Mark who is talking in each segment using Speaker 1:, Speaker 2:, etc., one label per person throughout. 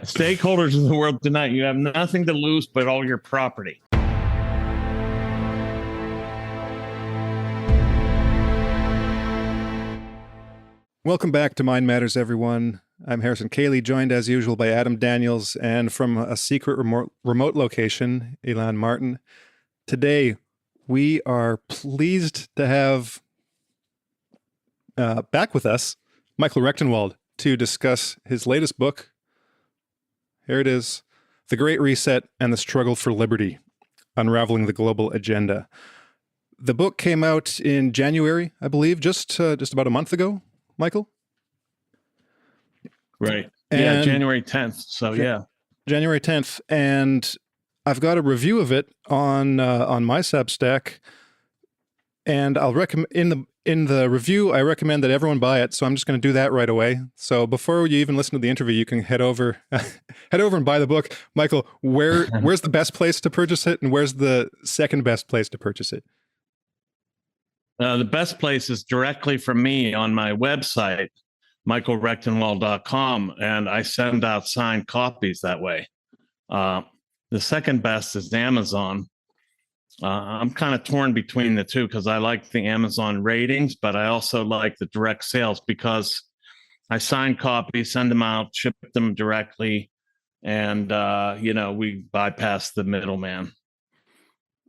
Speaker 1: Stakeholders in the world tonight, you have nothing to lose but all your property.
Speaker 2: Welcome back to Mind Matters, everyone. I'm Harrison Cayley, joined as usual by Adam Daniels, and from a secret remote location, Ilan Martin. Today, we are pleased to have back with us Michael Rectenwald to discuss his latest book. Here it is, The Great Reset and the Struggle for Liberty, Unraveling the Global Agenda. The book came out in January, I believe, just about a month ago, Michael?
Speaker 1: Right. Yeah, January 10th. So yeah.
Speaker 2: January 10th. And I've got a review of it on my Substack. And I'll recommend in the review, I recommend that everyone buy it. So I'm just going to do that right away. So before you even listen to the interview, you can head over and buy the book. Michael, where's the best place to purchase it, and where's the second best place to purchase it?
Speaker 1: The best place is directly from me on my website, michaelrectenwald.com, and I send out signed copies that way. The second best is Amazon. I'm kind of torn between the two because I like the Amazon ratings, but I also like the direct sales because I sign copies, send them out, ship them directly, and we bypass the middleman.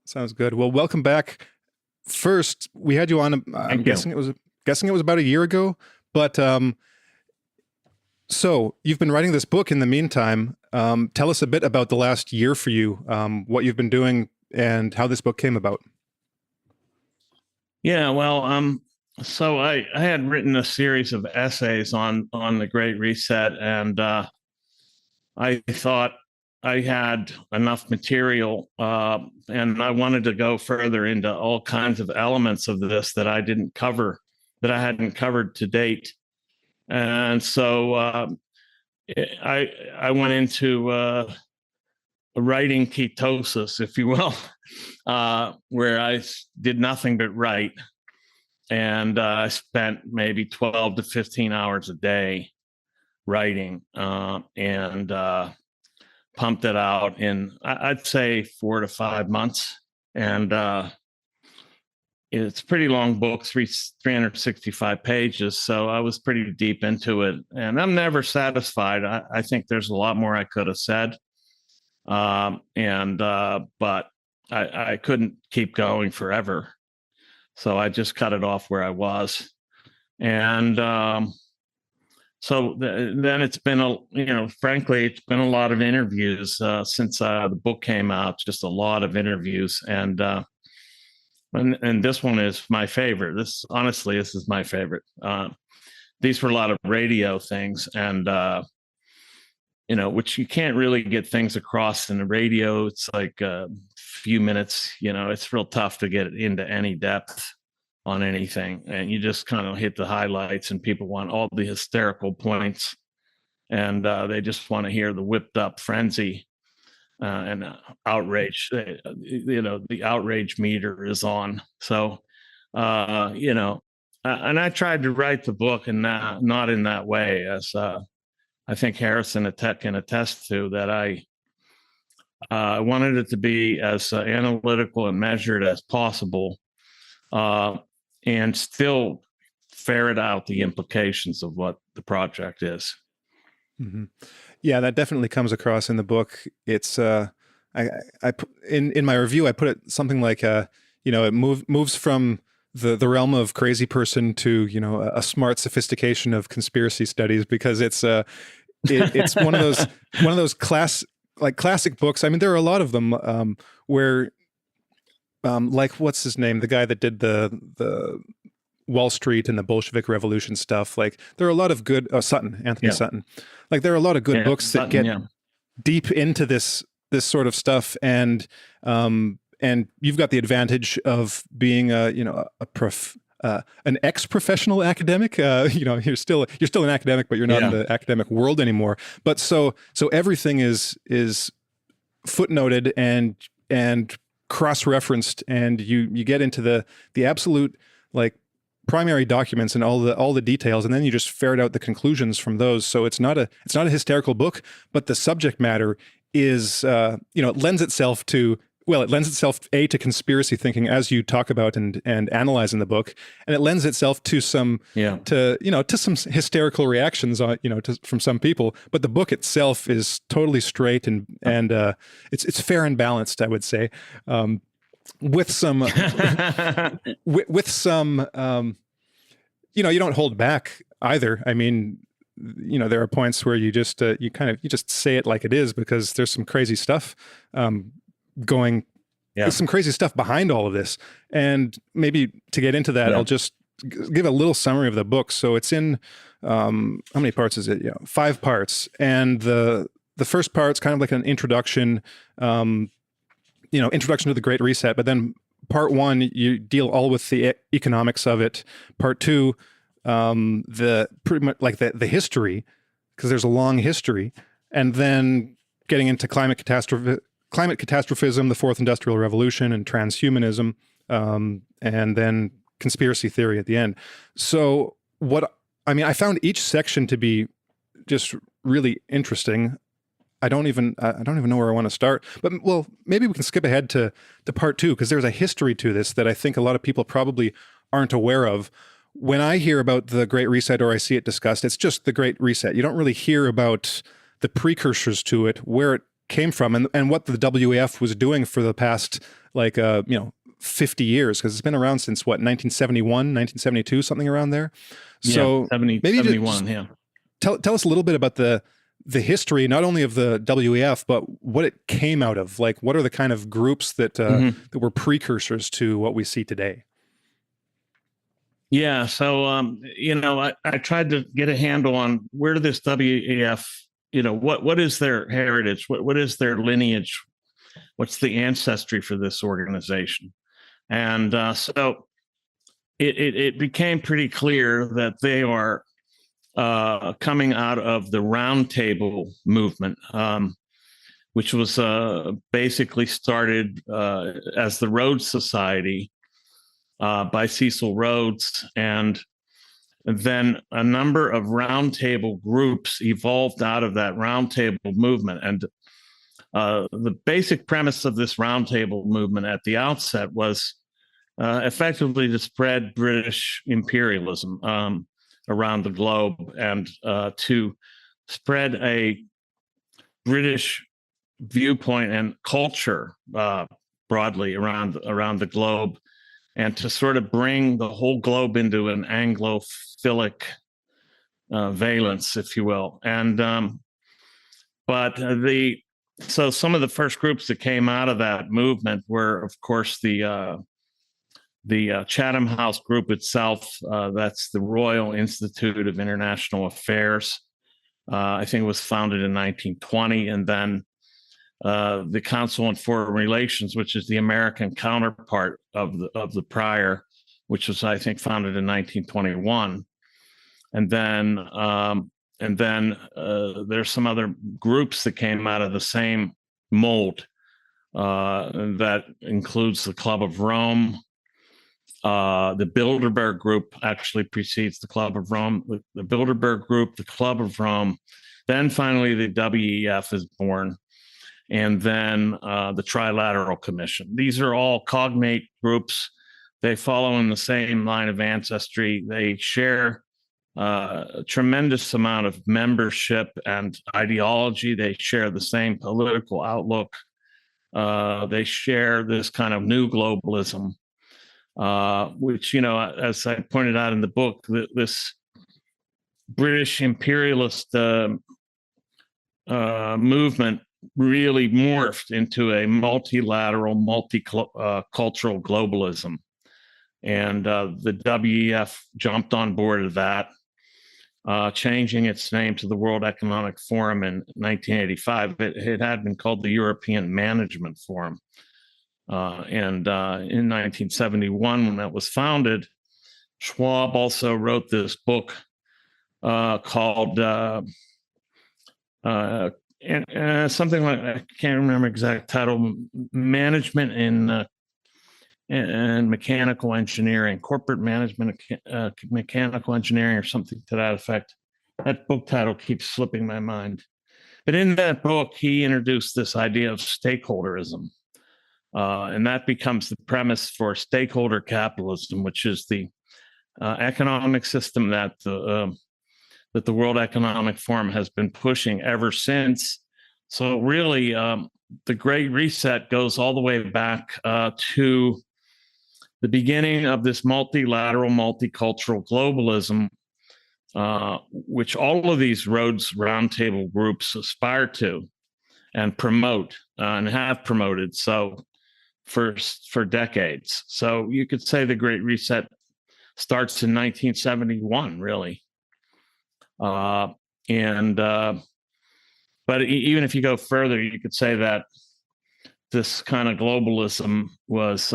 Speaker 2: Sounds good. Well, welcome back. First, we had you on. I'm guessing it was about a year ago. But so you've been writing this book in the meantime. Tell us a bit about the last year for you, what you've been doing, and how this book came about.
Speaker 1: Yeah, well, so I had written a series of essays on the Great Reset, and I thought I had enough material, and I wanted to go further into all kinds of elements of this that I hadn't covered to date. And so I went into writing ketosis, if you will, where I did nothing but write. And I spent maybe 12 to 15 hours a day writing, and pumped it out in, I'd say, 4 to 5 months. And it's a pretty long book, 365 pages. So I was pretty deep into it, and I'm never satisfied. I think there's a lot more I could have said. But I couldn't keep going forever. So I just cut it off where I was. And so then it's been frankly, it's been a lot of interviews since the book came out, just a lot of interviews. And this one is my favorite. This is my favorite. These were a lot of radio things, and which you can't really get things across in the radio. It's like a few minutes. It's real tough to get into any depth on anything, and you just kind of hit the highlights, and people want all the hysterical points, and they just want to hear the whipped up frenzy and outrage. The outrage meter is on. So, and I tried to write the book and not in that way, as I think Harrison can attest to, that I wanted it to be as analytical and measured as possible, and still ferret out the implications of what the project is.
Speaker 2: Mm-hmm. Yeah, that definitely comes across in the book. It's in my review, I put it something like it moves from the realm of crazy person to a smart sophistication of conspiracy studies, because it's one of those classic books. I mean, there are a lot of them where like, what's his name, the guy that did the Wall Street and the Bolshevik Revolution stuff. Like, there are a lot of good Anthony Sutton. Like, there are a lot of good books that get deep into this sort of stuff, and you've got the advantage of being an ex-professional academic. You're still an academic, but you're not in the academic world anymore. But so everything is footnoted and cross-referenced, and you get into the absolute, like, primary documents and all the details, and then you just ferret out the conclusions from those. So it's not a hysterical book, but the subject matter is it lends itself to to conspiracy thinking, as you talk about and analyze in the book, and it lends itself to some hysterical reactions from some people. But the book itself is totally straight and it's fair and balanced, I would say. With some with some you don't hold back either. I mean, there are points where you just you just say it like it is, because there's some crazy stuff going. There's some crazy stuff behind all of this. And maybe to get into that, I'll just give a little summary of the book. So it's in how many parts is it? 5 parts. And the first part's kind of like an introduction, introduction to the Great Reset. But then part 1, you deal all with the economics of it. Part 2, pretty much like the history, because there's a long history, and then getting into climate catastrophism, the Fourth Industrial Revolution, and transhumanism, and then conspiracy theory at the end. So I found each section to be just really interesting. I don't even know where I want to start, but maybe we can skip ahead to part 2, because there's a history to this that I think a lot of people probably aren't aware of. When I hear about the Great Reset, or I see it discussed, it's just the Great Reset. You don't really hear about the precursors to it, where it came from, and what the WEF was doing for the past 50 years, because it's been around since 1971, 1972, something around there. So
Speaker 1: 71.
Speaker 2: Tell us a little bit about the history, not only of the WEF, but what it came out of. Like, what are the kind of groups that that were precursors to what we see today?
Speaker 1: Yeah. So, I tried to get a handle on where this WEF, what is their heritage? What is their lineage? What's the ancestry for this organization? And so it became pretty clear that they are coming out of the Round Table movement, which was basically started as the Rhodes Society by Cecil Rhodes. And then a number of roundtable groups evolved out of that roundtable movement. And the basic premise of this roundtable movement at the outset was effectively to spread British imperialism around the globe, and to spread a British viewpoint and culture broadly around the globe, and to sort of bring the whole globe into an Anglophilic valence, if you will. And so some of the first groups that came out of that movement were, of course, the Chatham House group itself. That's the Royal Institute of International Affairs. I think it was founded in 1920, and then the Council on Foreign Relations, which is the American counterpart of the prior, which was, I think, founded in 1921. And then there's some other groups that came out of the same mold. That includes the Club of Rome. The Bilderberg Group actually precedes the Club of Rome. The Bilderberg Group, the Club of Rome, then finally the WEF is born, and then the Trilateral Commission. These are all cognate groups. They follow in the same line of ancestry. They share a tremendous amount of membership and ideology. They share the same political outlook. They share this kind of new globalism, which, as I pointed out in the book, this British imperialist movement really morphed into a multilateral, multicultural globalism. And the WEF jumped on board of that, changing its name to the World Economic Forum in 1985. It had been called the European Management Forum. And in 1971, when that was founded, Schwab also wrote this book called something like, I can't remember exact title, Management and mechanical engineering, corporate management, mechanical engineering, or something to that effect. That book title keeps slipping my mind. But in that book, he introduced this idea of stakeholderism. And that becomes the premise for stakeholder capitalism, which is the economic system that the World Economic Forum has been pushing ever since. So really, the Great Reset goes all the way back to the beginning of this multilateral, multicultural globalism, which all of these Rhodes Roundtable groups aspire to and promote and have promoted so for decades. So you could say the Great Reset starts in 1971, really. But even if you go further, you could say that this kind of globalism was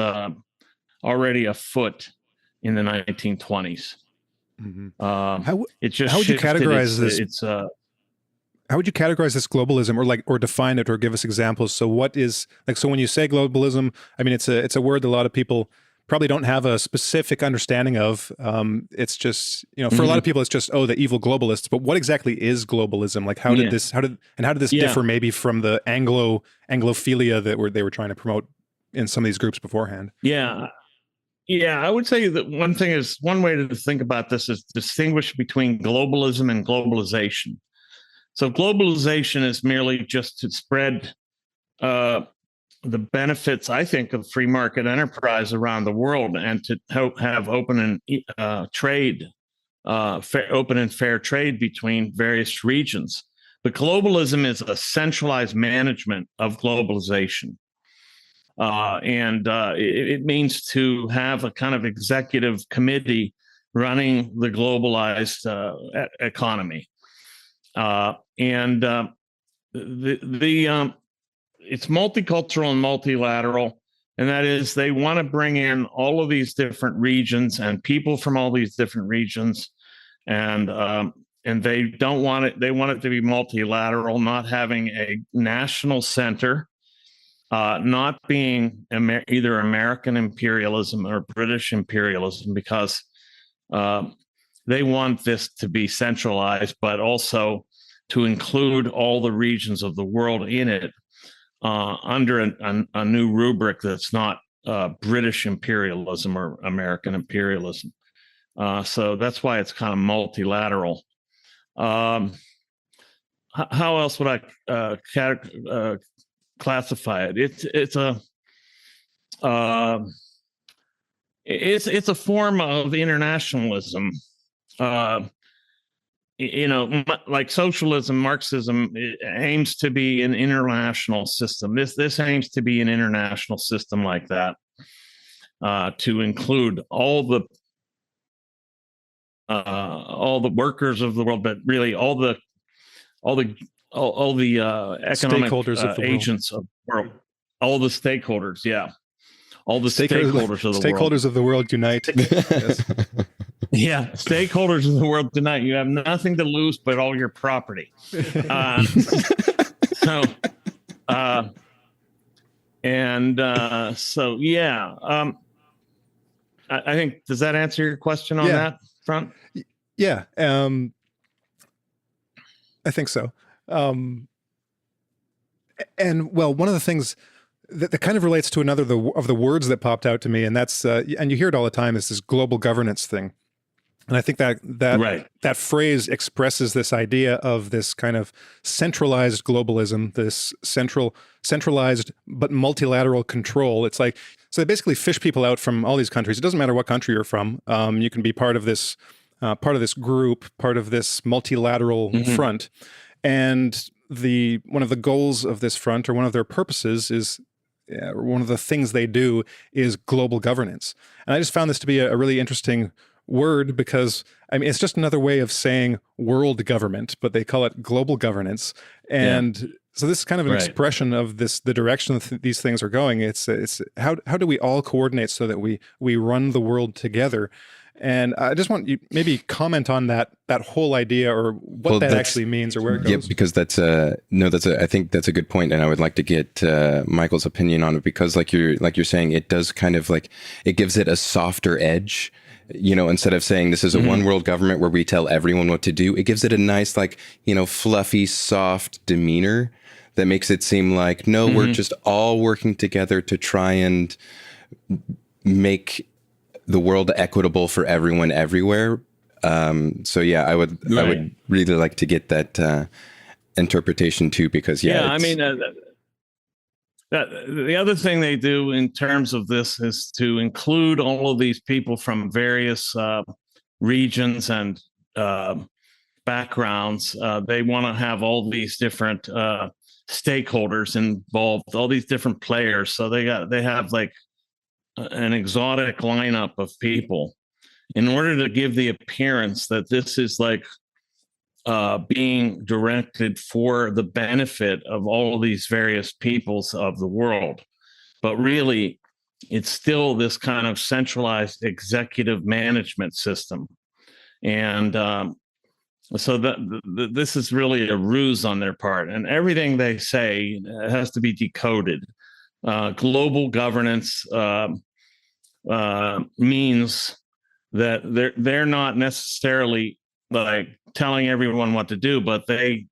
Speaker 1: already afoot in the 1920s.
Speaker 2: Mm-hmm.
Speaker 1: How would you
Speaker 2: categorize this? How would you categorize this globalism, or define it, or give us examples? So what is, like, so when you say globalism, I mean, it's a word that a lot of people probably don't have a specific understanding of. It's just, for a lot of people, it's just, the evil globalists. But what exactly is globalism? Like, how did this differ maybe from the Anglophilia that they were trying to promote in some of these groups beforehand?
Speaker 1: Yeah, I would say that one way to think about this is distinguish between globalism and globalization. So globalization is merely just to spread the benefits, I think, of free market enterprise around the world, and to have open and open and fair trade between various regions. But globalism is a centralized management of globalization. It means to have a kind of executive committee running the globalized economy. It's multicultural and multilateral, and that is they want to bring in all of these different regions and people from all these different regions, and they don't want it. They want it to be multilateral, not having a national center, not being either American imperialism or British imperialism, because they want this to be centralized, but also to include all the regions of the world in it under a new rubric that's not British imperialism or American imperialism. So that's why it's kind of multilateral. How else would I classify it? It's a form of internationalism. Like socialism, Marxism, it aims to be an international system. This aims to be an international system like that, to include all the workers of the world, but really all the economic
Speaker 2: stakeholders of the
Speaker 1: agents of the world, all the stakeholders. Yeah, all the stakeholders of the world.
Speaker 2: Stakeholders of the world unite. Yes.
Speaker 1: Yeah, stakeholders of the world tonight. You have nothing to lose but all your property. I think, does that answer your question on that front?
Speaker 2: Yeah, I think so. And well, one of the things that kind of relates to another of the words that popped out to me, and that's and you hear it all the time, is this global governance thing. And I think that phrase expresses this idea of this kind of centralized globalism, this centralized but multilateral control. It's like, so they basically fish people out from all these countries. It doesn't matter what country you're from. You can be part of this group, part of this multilateral front. And one of the goals of this front, or one of their purposes, is one of the things they do is global governance. And I just found this to be a really interesting word, because I mean, it's just another way of saying world government, but they call it global governance. And so this is kind of an expression of the direction that these things are going. It's how do we all coordinate so that we run the world together? And I just want you maybe comment on that whole idea, or what
Speaker 3: Well,
Speaker 2: that
Speaker 3: that's
Speaker 2: actually means, or where it
Speaker 3: yeah,
Speaker 2: goes.
Speaker 3: because that's no, I think that's a good point, and I would like to get Michael's opinion on it, because like you're saying, it does kind of like, it gives it a softer edge. Instead of saying this is a one world government where we tell everyone what to do, it gives it a nice, like, fluffy, soft demeanor that makes it seem like, no, we're just all working together to try and make the world equitable for everyone everywhere. So yeah, I would really like to get that interpretation too, because
Speaker 1: I mean, the other thing they do in terms of this is to include all of these people from various regions and backgrounds. They want to have all these different stakeholders involved, all these different players. So they have like an exotic lineup of people in order to give the appearance that this is like being directed for the benefit of all of these various peoples of the world. But really, it's still this kind of centralized executive management system. And so this is really a ruse on their part. And everything they say has to be decoded. Global governance means that they're not necessarily like telling everyone what to do, but they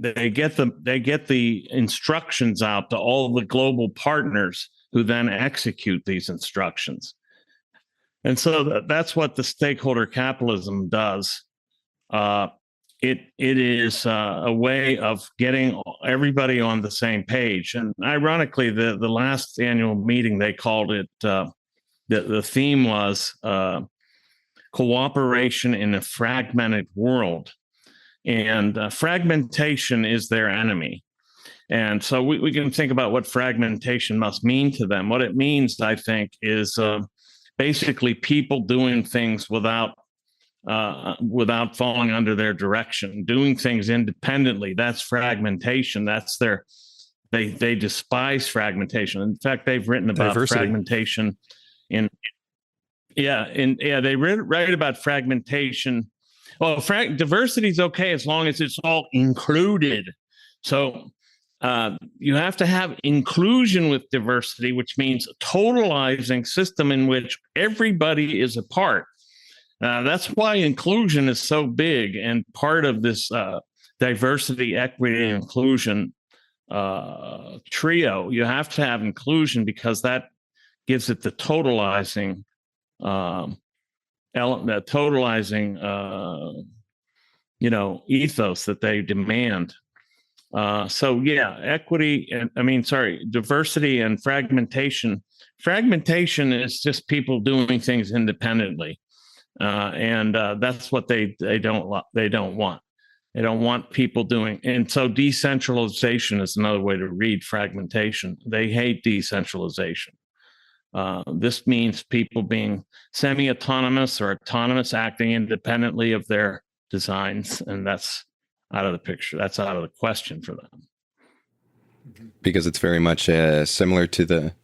Speaker 1: get the instructions out to all the global partners who then execute these instructions. And so that's what the stakeholder capitalism does. It is a way of getting everybody on the same page. And ironically, the last annual meeting, they called it, the theme was cooperation in a fragmented world. And fragmentation is their enemy. And so we can think about what fragmentation must mean to them. What it means, I think, is basically people doing things without falling under their direction, doing things independently. That's fragmentation. That's they despise fragmentation. In fact, they've written about fragmentation they write about fragmentation. Well, diversity is okay as long as it's all included. So you have to have inclusion with diversity, which means a totalizing system in which everybody is a part. That's why inclusion is so big, and part of this diversity, equity, and inclusion trio. You have to have inclusion because that gives it the totalizing ethos that they demand. Diversity and fragmentation. Fragmentation is just people doing things independently, and that's what they don't want. They don't want people doing. And so decentralization is another way to read fragmentation. They hate decentralization. This means people being semi-autonomous or autonomous, acting independently of their designs, and that's out of the picture. That's out of the question for them.
Speaker 3: Because it's very much similar to the.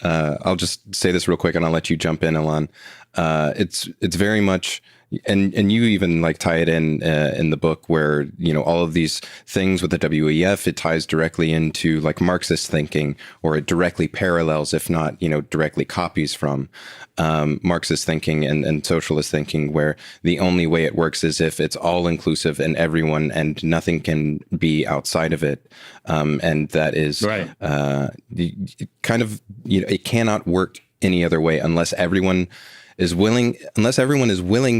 Speaker 3: I'll just say this real quick, and I'll let you jump in, Alon. It's very much. And you even like tie it in the book where, all of these things with the WEF, it ties directly into like Marxist thinking, or it directly parallels, if not, directly copies from Marxist thinking and socialist thinking, where the only way it works is if it's all inclusive and everyone, and nothing can be outside of it. And that is
Speaker 1: right.
Speaker 3: Kind of, it cannot work any other way unless everyone is willing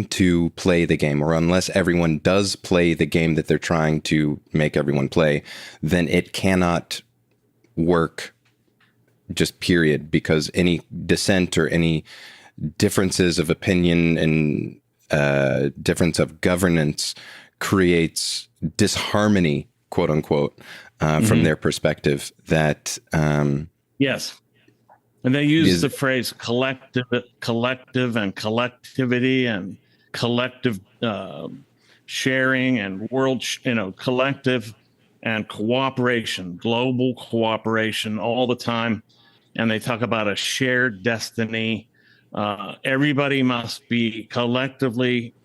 Speaker 3: to play the game, or unless everyone does play the game that they're trying to make everyone play, then it cannot work, just period, because any dissent or any differences of opinion and difference of governance creates disharmony, quote unquote, from their perspective that
Speaker 1: yes. And they use the phrase collective and collectivity and collective sharing and world, collective and cooperation, global cooperation all the time. And they talk about a shared destiny. Everybody must be collectively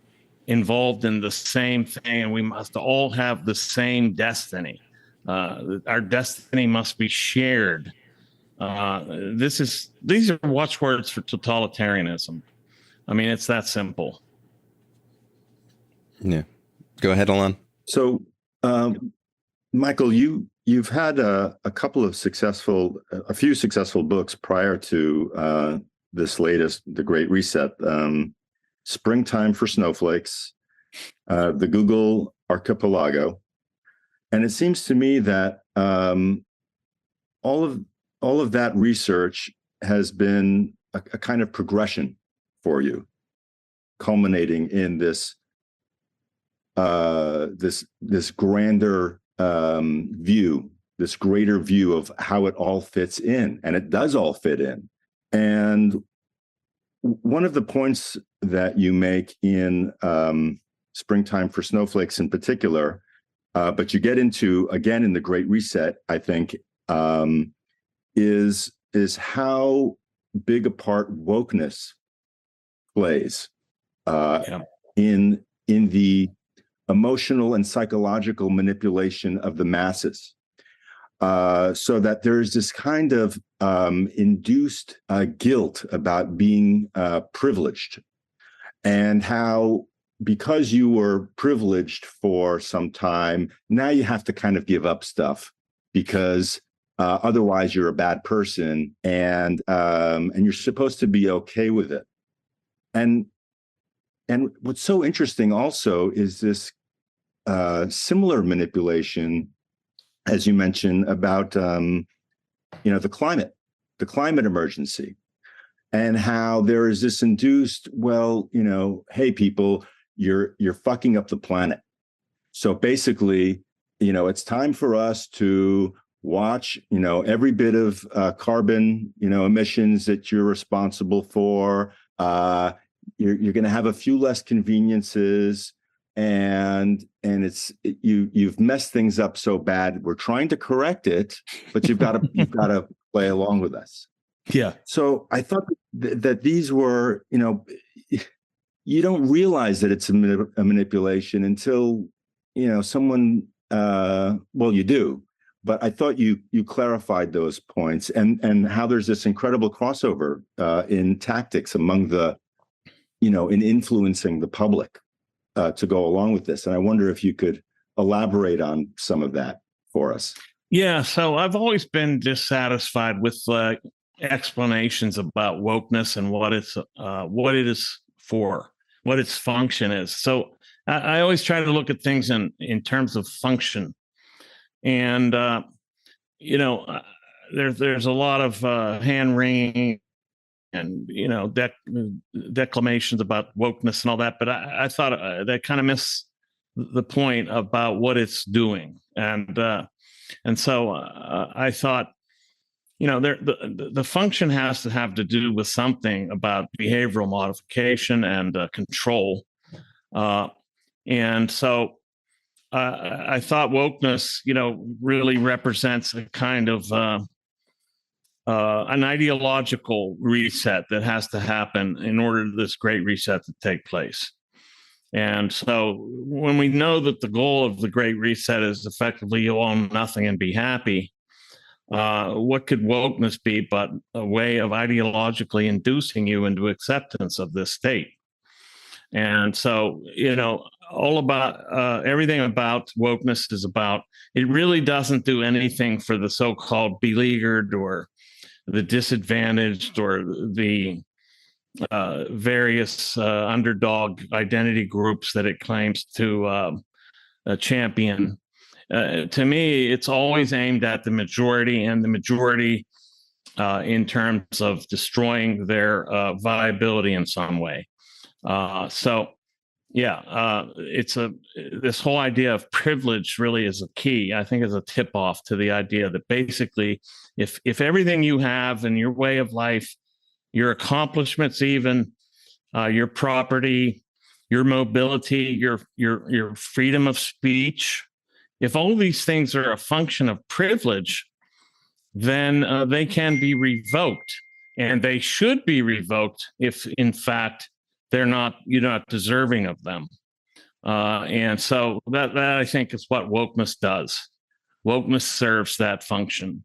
Speaker 1: involved in the same thing, and we must all have the same destiny. Our destiny must be shared. These are watchwords for totalitarianism. I mean, it's that simple.
Speaker 3: Yeah. Go ahead, Alon.
Speaker 4: So, Michael, you've had a few successful books prior to this latest, The Great Reset. Springtime for Snowflakes, the Google Archipelago, and it seems to me that all of that research has been a kind of progression for you, culminating in this grander view, this greater view of how it all fits in, and it does all fit in. And one of the points that you make in Springtime for Snowflakes in particular, but you get into again in The Great Reset, I think, is how big a part wokeness plays in the emotional and psychological manipulation of the masses. So that there's this kind of induced guilt about being privileged, and how because you were privileged for some time, now you have to kind of give up stuff because otherwise you're a bad person, and you're supposed to be okay with it. And what's so interesting also is this similar manipulation, as you mentioned, about the climate emergency, and how there is this induced, hey people, you're fucking up the planet. So basically, it's time for us to watch, every bit of carbon, emissions that you're responsible for. You're going to have a few less conveniences. And you've messed things up so bad. We're trying to correct it, but you've got to play along with us.
Speaker 1: Yeah.
Speaker 4: So I thought that these were, you don't realize that it's a manipulation until someone. Well, you do, but I thought you clarified those points, and how there's this incredible crossover in tactics among in influencing the public to go along with this. And I wonder if you could elaborate on some of that for us.
Speaker 1: Yeah, so I've always been dissatisfied with explanations about wokeness and what it is for, what its function is. So I always try to look at things in terms of function. And there's a lot of hand wringing and declamations about wokeness and all that, but I thought that kind of missed the point about what it's doing, and so I thought, the function has to have to do with something about behavioral modification and control, and so I thought wokeness, really represents a kind of an ideological reset that has to happen in order for this great reset to take place. And so when we know that the goal of the great reset is effectively you own nothing and be happy, what could wokeness be but a way of ideologically inducing you into acceptance of this state? And so, all about everything about wokeness is about, it really doesn't do anything for the so-called beleaguered or the disadvantaged or the various underdog identity groups that it claims to champion. To me, it's always aimed at the majority, and the majority in terms of destroying their viability in some way. This whole idea of privilege really is a key, I think, is a tip off to the idea that basically if everything you have and your way of life, your accomplishments, even your property, your mobility, your freedom of speech, if all these things are a function of privilege, then they can be revoked and they should be revoked if, in fact, you're not deserving of them. And so that I think is what wokeness does. Wokeness serves that function,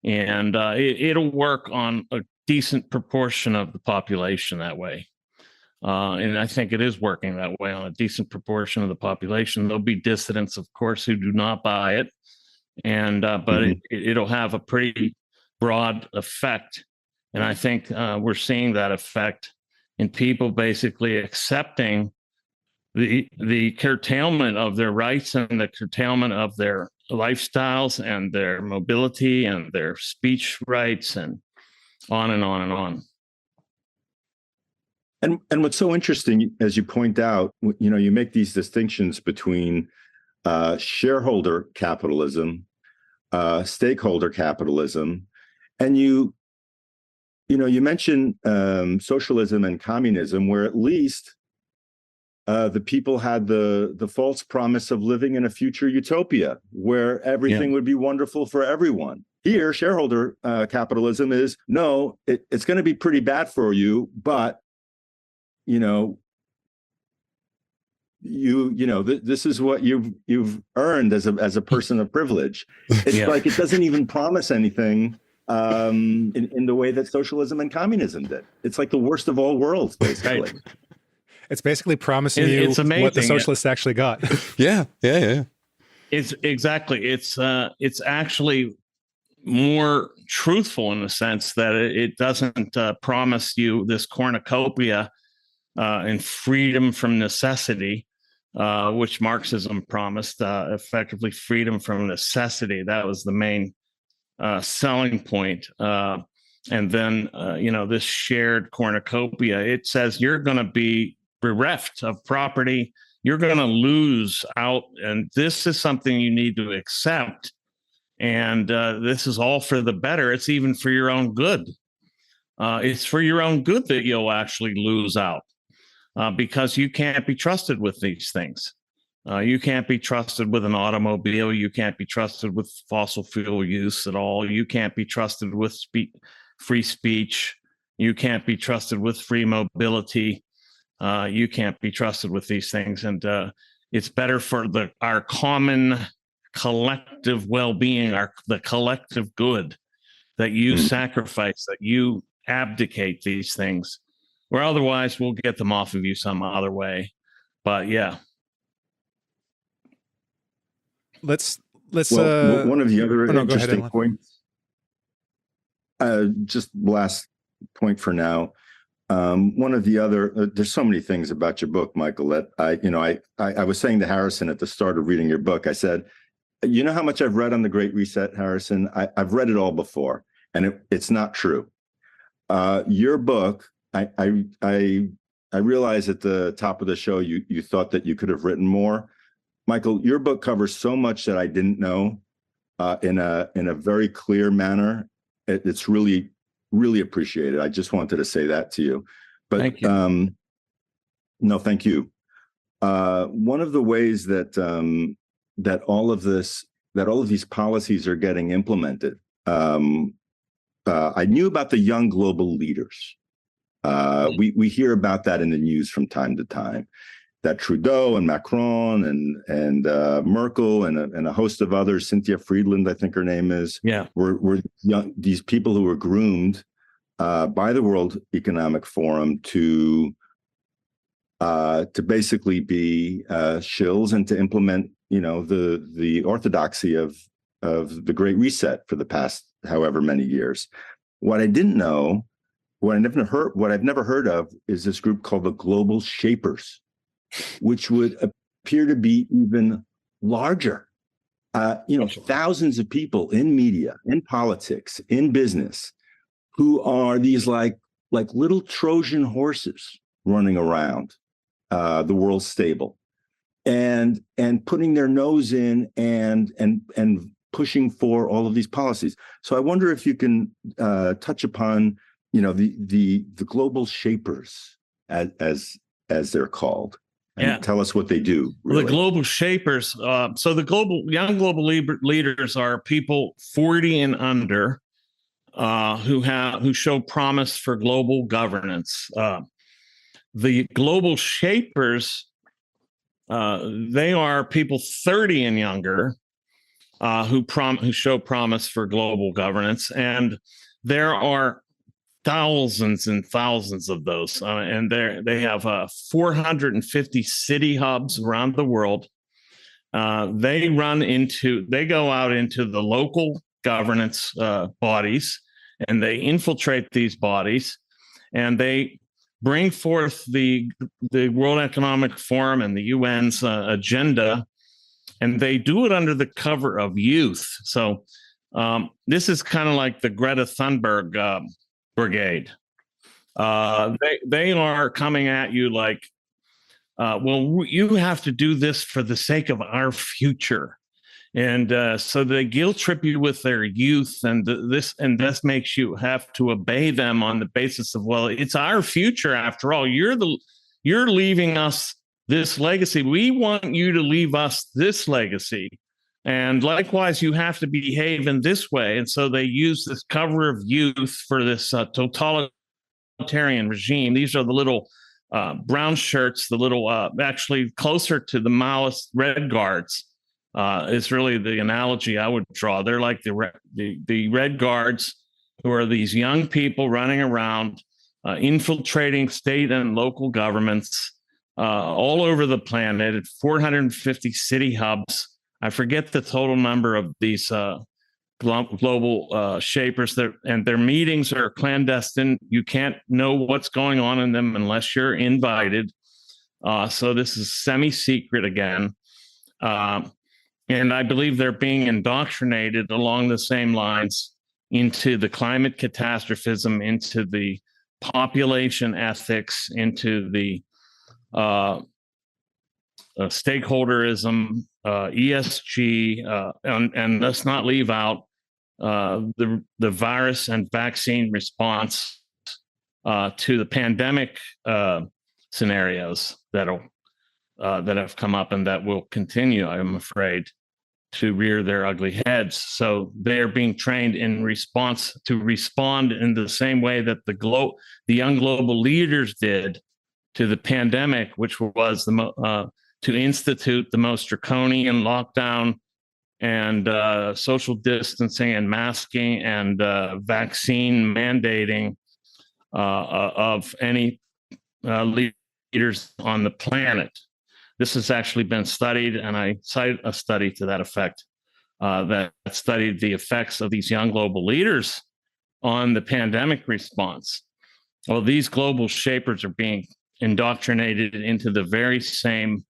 Speaker 1: and it'll work on a decent proportion of the population that way. And I think it is working that way on a decent proportion of the population. There'll be dissidents, of course, who do not buy it, and but it'll have a pretty broad effect. And I think we're seeing that effect in people basically accepting the curtailment of their rights and the curtailment of their lifestyles and their mobility and their speech rights and on and on and on.
Speaker 4: And what's so interesting, as you point out, you make these distinctions between shareholder capitalism, stakeholder capitalism, and you mentioned socialism and communism, where at least the people had the false promise of living in a future utopia where everything would be wonderful for everyone. Here, shareholder capitalism is, no, it's going to be pretty bad for you, but this is what you've earned as a person of privilege. It's like it doesn't even promise anything in the way that socialism and communism did. It's like the worst of all worlds, basically. Right.
Speaker 2: It's basically promising you what the socialists actually got.
Speaker 3: Yeah.
Speaker 1: It's exactly. It's actually more truthful in the sense that it doesn't promise you this cornucopia and freedom from necessity, which Marxism promised, effectively freedom from necessity. That was the main selling point. And then, this shared cornucopia, it says you're going to be bereft of property. You're going to lose out. And this is something you need to accept. And this is all for the better. It's even for your own good. It's for your own good that you'll actually lose out. Because you can't be trusted with these things. You can't be trusted with an automobile. You can't be trusted with fossil fuel use at all. You can't be trusted with free speech. You can't be trusted with free mobility. You can't be trusted with these things. And it's better for our common collective well-being, the collective good, that you sacrifice, that you abdicate these things. Or otherwise, we'll get them off of you some other way. But yeah.
Speaker 2: Let's
Speaker 4: one of the other interesting points, just last point for now. One of the other, there's so many things about your book, Michael, that I was saying to Harrison at the start of reading your book, I said, you know how much I've read on the Great Reset, Harrison? I've read it all before, and it's not true. Your book, I realized at the top of the show you thought that you could have written more. Michael, your book covers so much that I didn't know in a very clear manner. It's really, really appreciated. I just wanted to say that to you. But
Speaker 1: thank you.
Speaker 4: No, thank you. One of the ways that that all of these policies are getting implemented. I knew about the young global leaders. We hear about that in the news from time to time, that Trudeau and Macron and Merkel and a host of others, Cynthia Friedland, I think her name is, were young, these people who were groomed by the World Economic Forum to basically be shills and to implement, the orthodoxy of the Great Reset for the past however many years. What I didn't know, what I've never heard of, is this group called the Global Shapers, which would appear to be even larger. Thousands of people in media, in politics, in business, who are these like little Trojan horses running around the world stable, and putting their nose in and pushing for all of these policies. So I wonder if you can touch upon, the global shapers as they're called, and tell us what they do. Really.
Speaker 1: The global shapers. So the young global leaders are people 40 and under who show promise for global governance. The global shapers, they are people 30 and younger who show promise for global governance, and there are thousands and thousands of those, and they have 450 city hubs around the world. They go out into the local governance bodies, and they infiltrate these bodies, and they bring forth the World Economic Forum and the UN's agenda, and they do it under the cover of youth. So this is kind of like the Greta Thunberg brigade. They are coming at you like, well, you have to do this for the sake of our future. And so they guilt trip you with their youth, and this makes you have to obey them on the basis of, well, it's our future after all. You're leaving us this legacy. We want you to leave us this legacy. And likewise, you have to behave in this way. And so they use this cover of youth for this totalitarian regime. These are the little brown shirts, the little actually closer to the Maoist Red Guards. Is really the analogy I would draw. They're like the Red Guards, who are these young people running around, infiltrating state and local governments all over the planet at 450 city hubs. I forget the total number of these global shapers, and their meetings are clandestine. You can't know what's going on in them unless you're invited. So this is semi-secret again. And I believe they're being indoctrinated along the same lines into the climate catastrophism, into the population ethics, into the stakeholderism, ESG, and let's not leave out the virus and vaccine response to the pandemic scenarios that have come up and that will continue, I'm afraid, to rear their ugly heads. So they're being trained in response to respond in the same way that the young global leaders did to the pandemic, which was to institute the most draconian lockdown and social distancing and masking and vaccine mandating of any leaders on the planet. This has actually been studied, and I cite a study to that effect that studied the effects of these young global leaders on the pandemic response. Well, these global shapers are being indoctrinated into the very same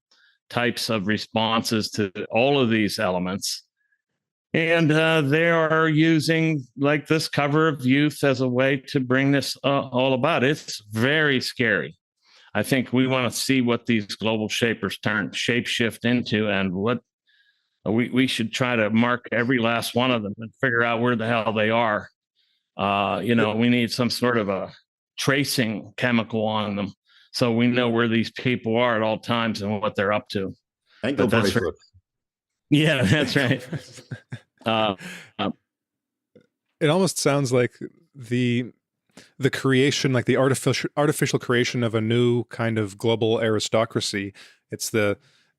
Speaker 1: types of responses to all of these elements. And they are using like this cover of youth as a way to bring this all about. It's very scary. I think we want to see what these global shapers shapeshift into, and what we should try to mark every last one of them and figure out where the hell they are. We need some sort of a tracing chemical on them, so we know where these people are at all times and what they're up to.
Speaker 4: Ankle bracelets.
Speaker 1: Yeah, that's right.
Speaker 2: It almost sounds like the creation, like the artificial creation of a new kind of global aristocracy.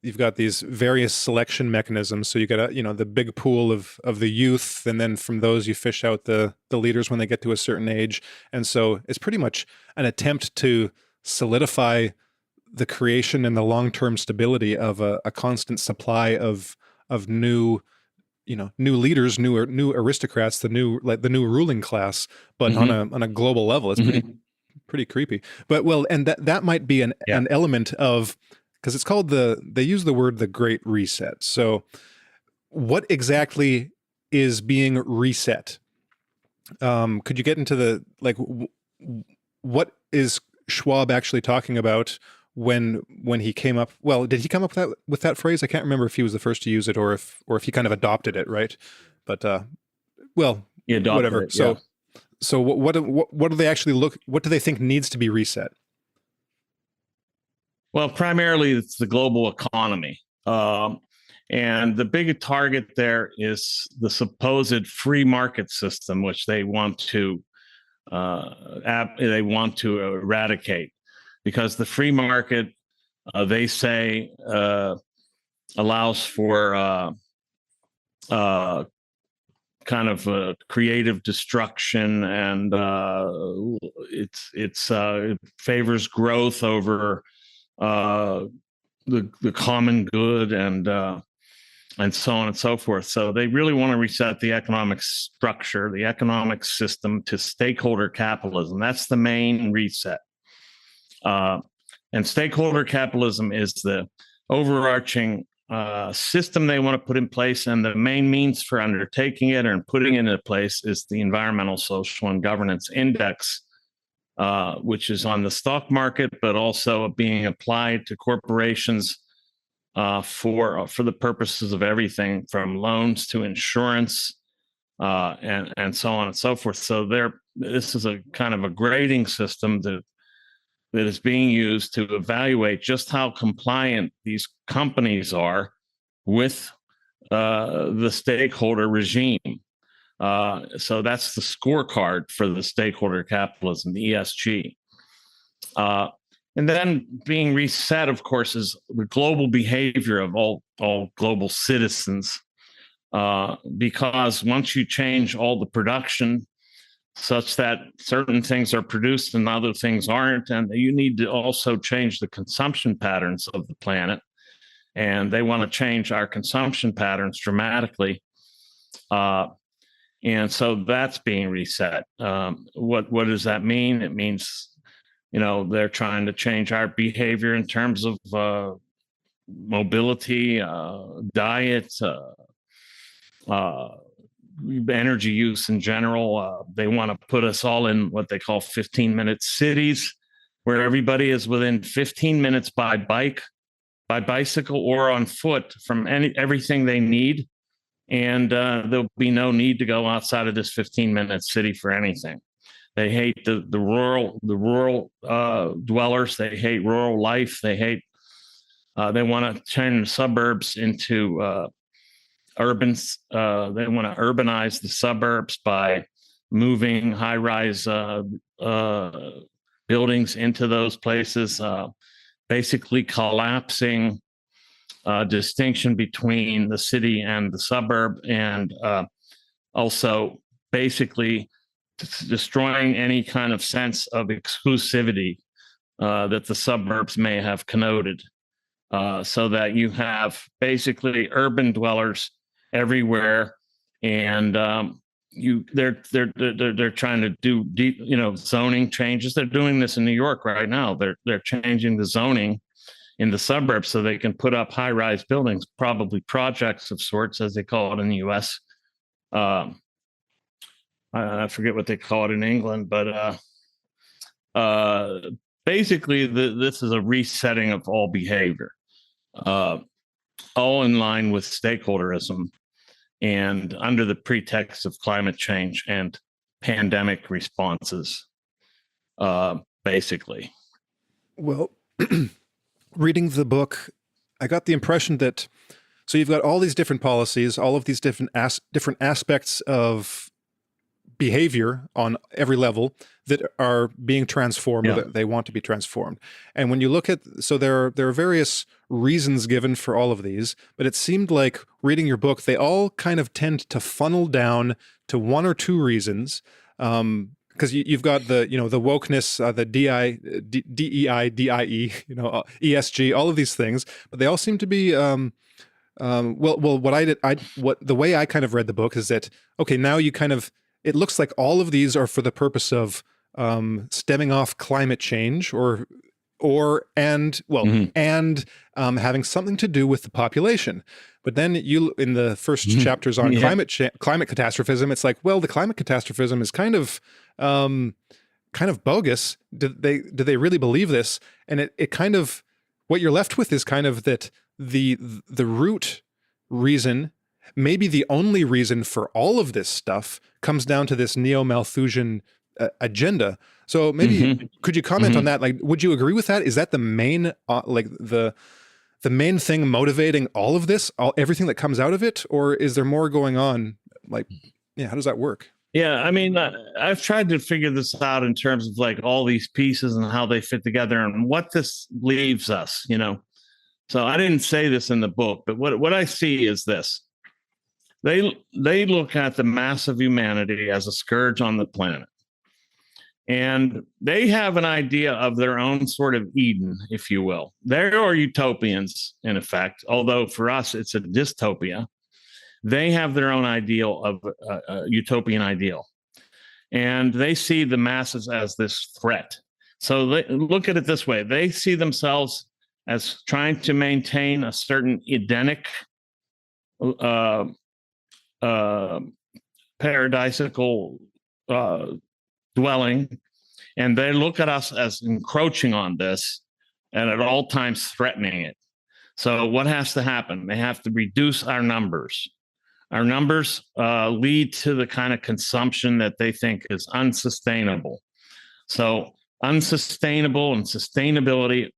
Speaker 2: You've got these various selection mechanisms. So you got the big pool of the youth, and then from those you fish out the leaders when they get to a certain age. And so it's pretty much an attempt to solidify the creation and the long-term stability of a constant supply of new leaders, new aristocrats, the new ruling class, but on a global level. It's pretty creepy. But and that might be an element of, because it's called they use the word the Great Reset. So what exactly is being reset? Could you get into what is Schwab actually talking about when he came up? Well, did he come up with that phrase? I can't remember if he was the first to use it or if he kind of adopted it, right? But whatever.
Speaker 1: It, yeah.
Speaker 2: So what do they actually what do they think needs to be reset?
Speaker 1: Well, primarily it's the global economy. And the big target there is the supposed free market system, which they want to eradicate, because the free market, they say, allows for kind of creative destruction, and it favors growth over the common good, and so on and so forth. So they really want to reset the economic structure, the economic system, to stakeholder capitalism. That's the main reset. And stakeholder capitalism is the overarching system they want to put in place, and the main means for undertaking it and putting it into place is the environmental, social, and governance index, which is on the stock market, but also being applied to corporations for the purposes of everything from loans to insurance, and so on and so forth. So this is a kind of a grading system that is being used to evaluate just how compliant these companies are with the stakeholder regime. So that's the scorecard for the stakeholder capitalism, the ESG. And then being reset, of course, is the global behavior of all global citizens, because once you change all the production such that certain things are produced and other things aren't, and you need to also change the consumption patterns of the planet, and they want to change our consumption patterns dramatically. And so that's being reset. What does that mean? It means, they're trying to change our behavior in terms of mobility, diet, energy use in general. They want to put us all in what they call 15-minute cities, where everybody is within 15 minutes by bike, by bicycle, or on foot from everything they need. And there'll be no need to go outside of this 15-minute city for anything. They hate the rural dwellers. They hate rural life. They want to turn the suburbs into urbans. They want to urbanize the suburbs by moving high-rise buildings into those places, basically collapsing distinction between the city and the suburb, and also basically destroying any kind of sense of exclusivity that the suburbs may have connoted, so that you have basically urban dwellers everywhere, and they're trying to do deep, zoning changes. They're doing this in New York right now. They're changing the zoning in the suburbs so they can put up high-rise buildings, probably projects of sorts, as they call it in the U.S. I forget what they call it in England, but basically this is a resetting of all behavior, all in line with stakeholderism, and under the pretext of climate change and pandemic responses, basically.
Speaker 2: Well, reading the book, I got the impression that, so you've got all these different policies, all of these different aspects of behavior on every level that are being transformed, or that they want to be transformed. And when you look at, so there are various reasons given for all of these, but it seemed like reading your book, they all kind of tend to funnel down to one or two reasons. Because you've got the wokeness, the DEI, DIE, ESG, all of these things, but they all seem to be, the way I kind of read the book is that, okay, now it looks like all of these are for the purpose of stemming off climate change, and having something to do with the population. But then in the first chapters on climate catastrophism, it's like, well, the climate catastrophism is kind of bogus. Do they really believe this? And it kind of, what you're left with is kind of that the root reason, maybe the only reason for all of this stuff, comes down to this neo-Malthusian agenda. So maybe could you comment on that? Like, would you agree with that? Is that the main the main thing motivating all of this, everything that comes out of it, or is there more going on? Like, yeah, how does that work?
Speaker 1: Yeah, I mean, I've tried to figure this out in terms of like all these pieces and how they fit together and what this leaves us, you know. So I didn't say this in the book, but what I see is this. They look at the mass of humanity as a scourge on the planet. And they have an idea of their own sort of Eden, if you will. They are utopians, in effect, although for us it's a dystopia. They have their own ideal of a utopian ideal. And they see the masses as this threat. So look at it this way. They see themselves as trying to maintain a certain Edenic, paradisical dwelling, and they look at us as encroaching on this and at all times threatening it. So what has to happen? They have to reduce our numbers. Our numbers lead to the kind of consumption that they think is unsustainable. So unsustainable and sustainability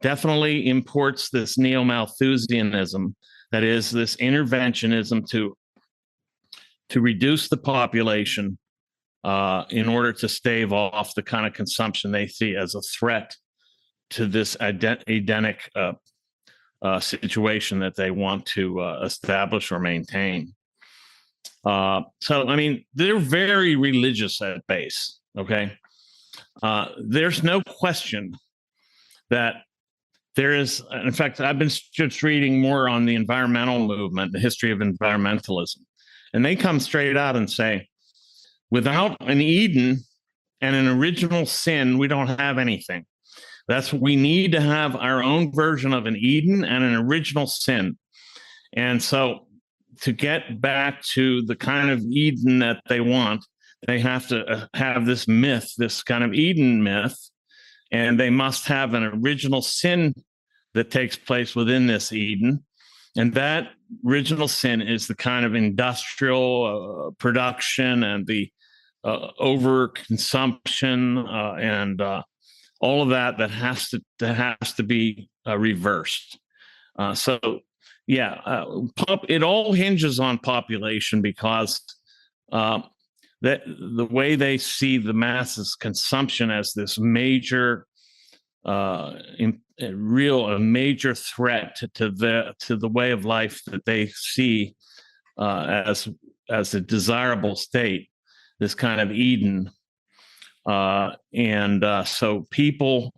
Speaker 1: definitely imports this neo-Malthusianism, that is this interventionism to reduce the population in order to stave off the kind of consumption they see as a threat to this Edenic situation that they want to establish or maintain. So, I mean, they're very religious at base, okay? There's no question that there is, in fact, I've been just reading more on the environmental movement, the history of environmentalism, and they come straight out and say, without an Eden and an original sin, we don't have anything. That's what we need to have, our own version of an Eden and an original sin. And so to get back to the kind of Eden that they want, they have to have this myth, this kind of Eden myth, and they must have an original sin that takes place within this Eden. And that original sin is the kind of industrial production and the overconsumption and all of that has to be reversed. It all hinges on population, because that the way they see the masses consumption as this major, a major threat to the way of life that they see as a desirable state, this kind of Eden. So people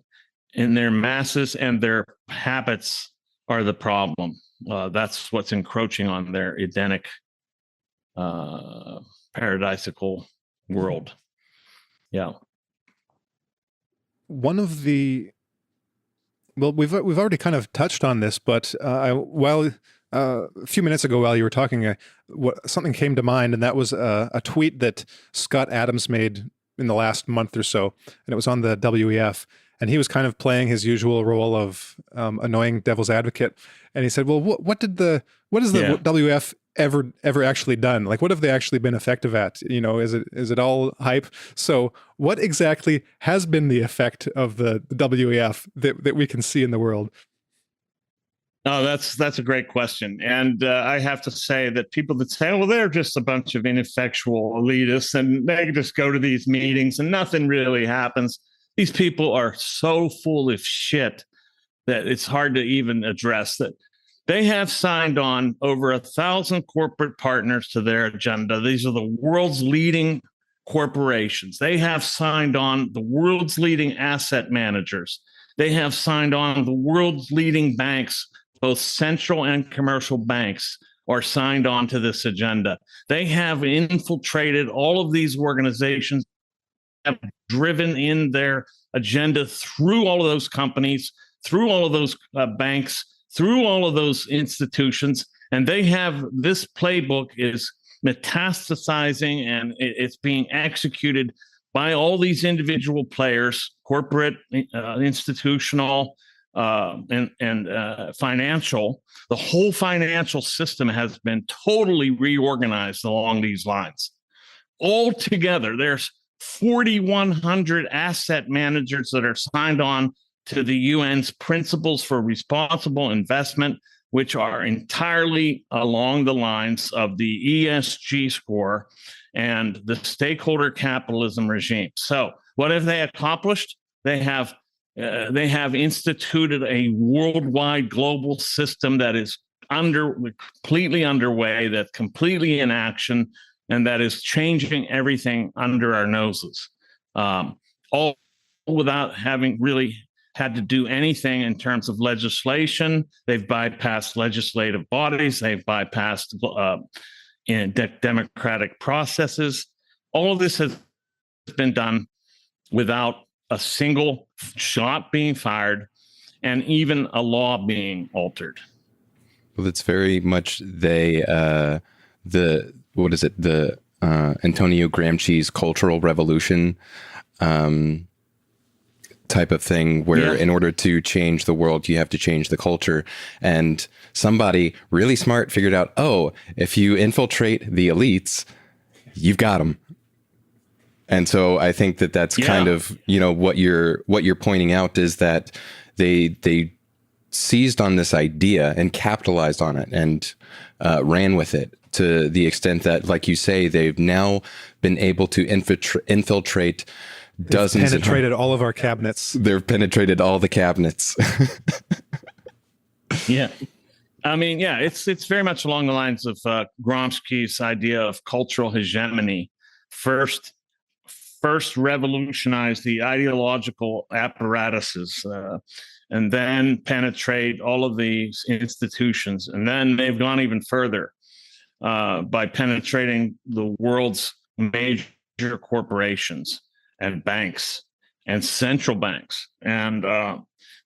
Speaker 1: in their masses and their habits are the problem. That's what's encroaching on their Edenic, paradisical world. Yeah.
Speaker 2: One of the, well, we've already kind of touched on this, but a few minutes ago while you were talking, something came to mind, and that was a tweet that Scott Adams made in the last month or so, and it was on the WEF, and he was kind of playing his usual role of annoying devil's advocate, and he said, "Well, what has the WEF ever actually done? Like, what have they actually been effective at? You know, is it all hype? So, what exactly has been the effect of the WEF that we can see in the world?"
Speaker 1: Oh, that's a great question. And I have to say that people that say, well, they're just a bunch of ineffectual elitists and they just go to these meetings and nothing really happens. These people are so full of shit that it's hard to even address that. They have signed on over 1,000 corporate partners to their agenda. These are the world's leading corporations. They have signed on the world's leading asset managers. They have signed on the world's leading banks. Both central and commercial banks are signed on to this agenda. They have infiltrated all of these organizations, have driven in their agenda through all of those companies, through all of those banks, through all of those institutions. And they have, this playbook is metastasizing and it's being executed by all these individual players, corporate, institutional, and financial. The whole financial system has been totally reorganized along these lines. Altogether, there's 4,100 asset managers that are signed on to the UN's principles for responsible investment, which are entirely along the lines of the ESG score and the stakeholder capitalism regime. So, what have they accomplished? They have instituted a worldwide global system that is completely underway, that's completely in action, and that is changing everything under our noses, all without having really had to do anything in terms of legislation. They've bypassed legislative bodies. They've bypassed democratic processes. All of this has been done without a single shot being fired and even a law being altered.
Speaker 3: Well, it's very much the Antonio Gramsci's cultural revolution type of thing, where in order to change the world, you have to change the culture. And somebody really smart figured out, oh, if you infiltrate the elites, you've got them. And so I think that that's kind of, what you're pointing out is that they seized on this idea and capitalized on it and ran with it to the extent that, like you say, they've now been able to infiltrate dozens.
Speaker 2: Penetrated all of our cabinets.
Speaker 3: They've penetrated all the cabinets.
Speaker 1: Yeah. I mean, it's very much along the lines of Gramsci's idea of cultural hegemony. First revolutionize the ideological apparatuses, and then penetrate all of these institutions. And then they've gone even further by penetrating the world's major corporations and banks and central banks. And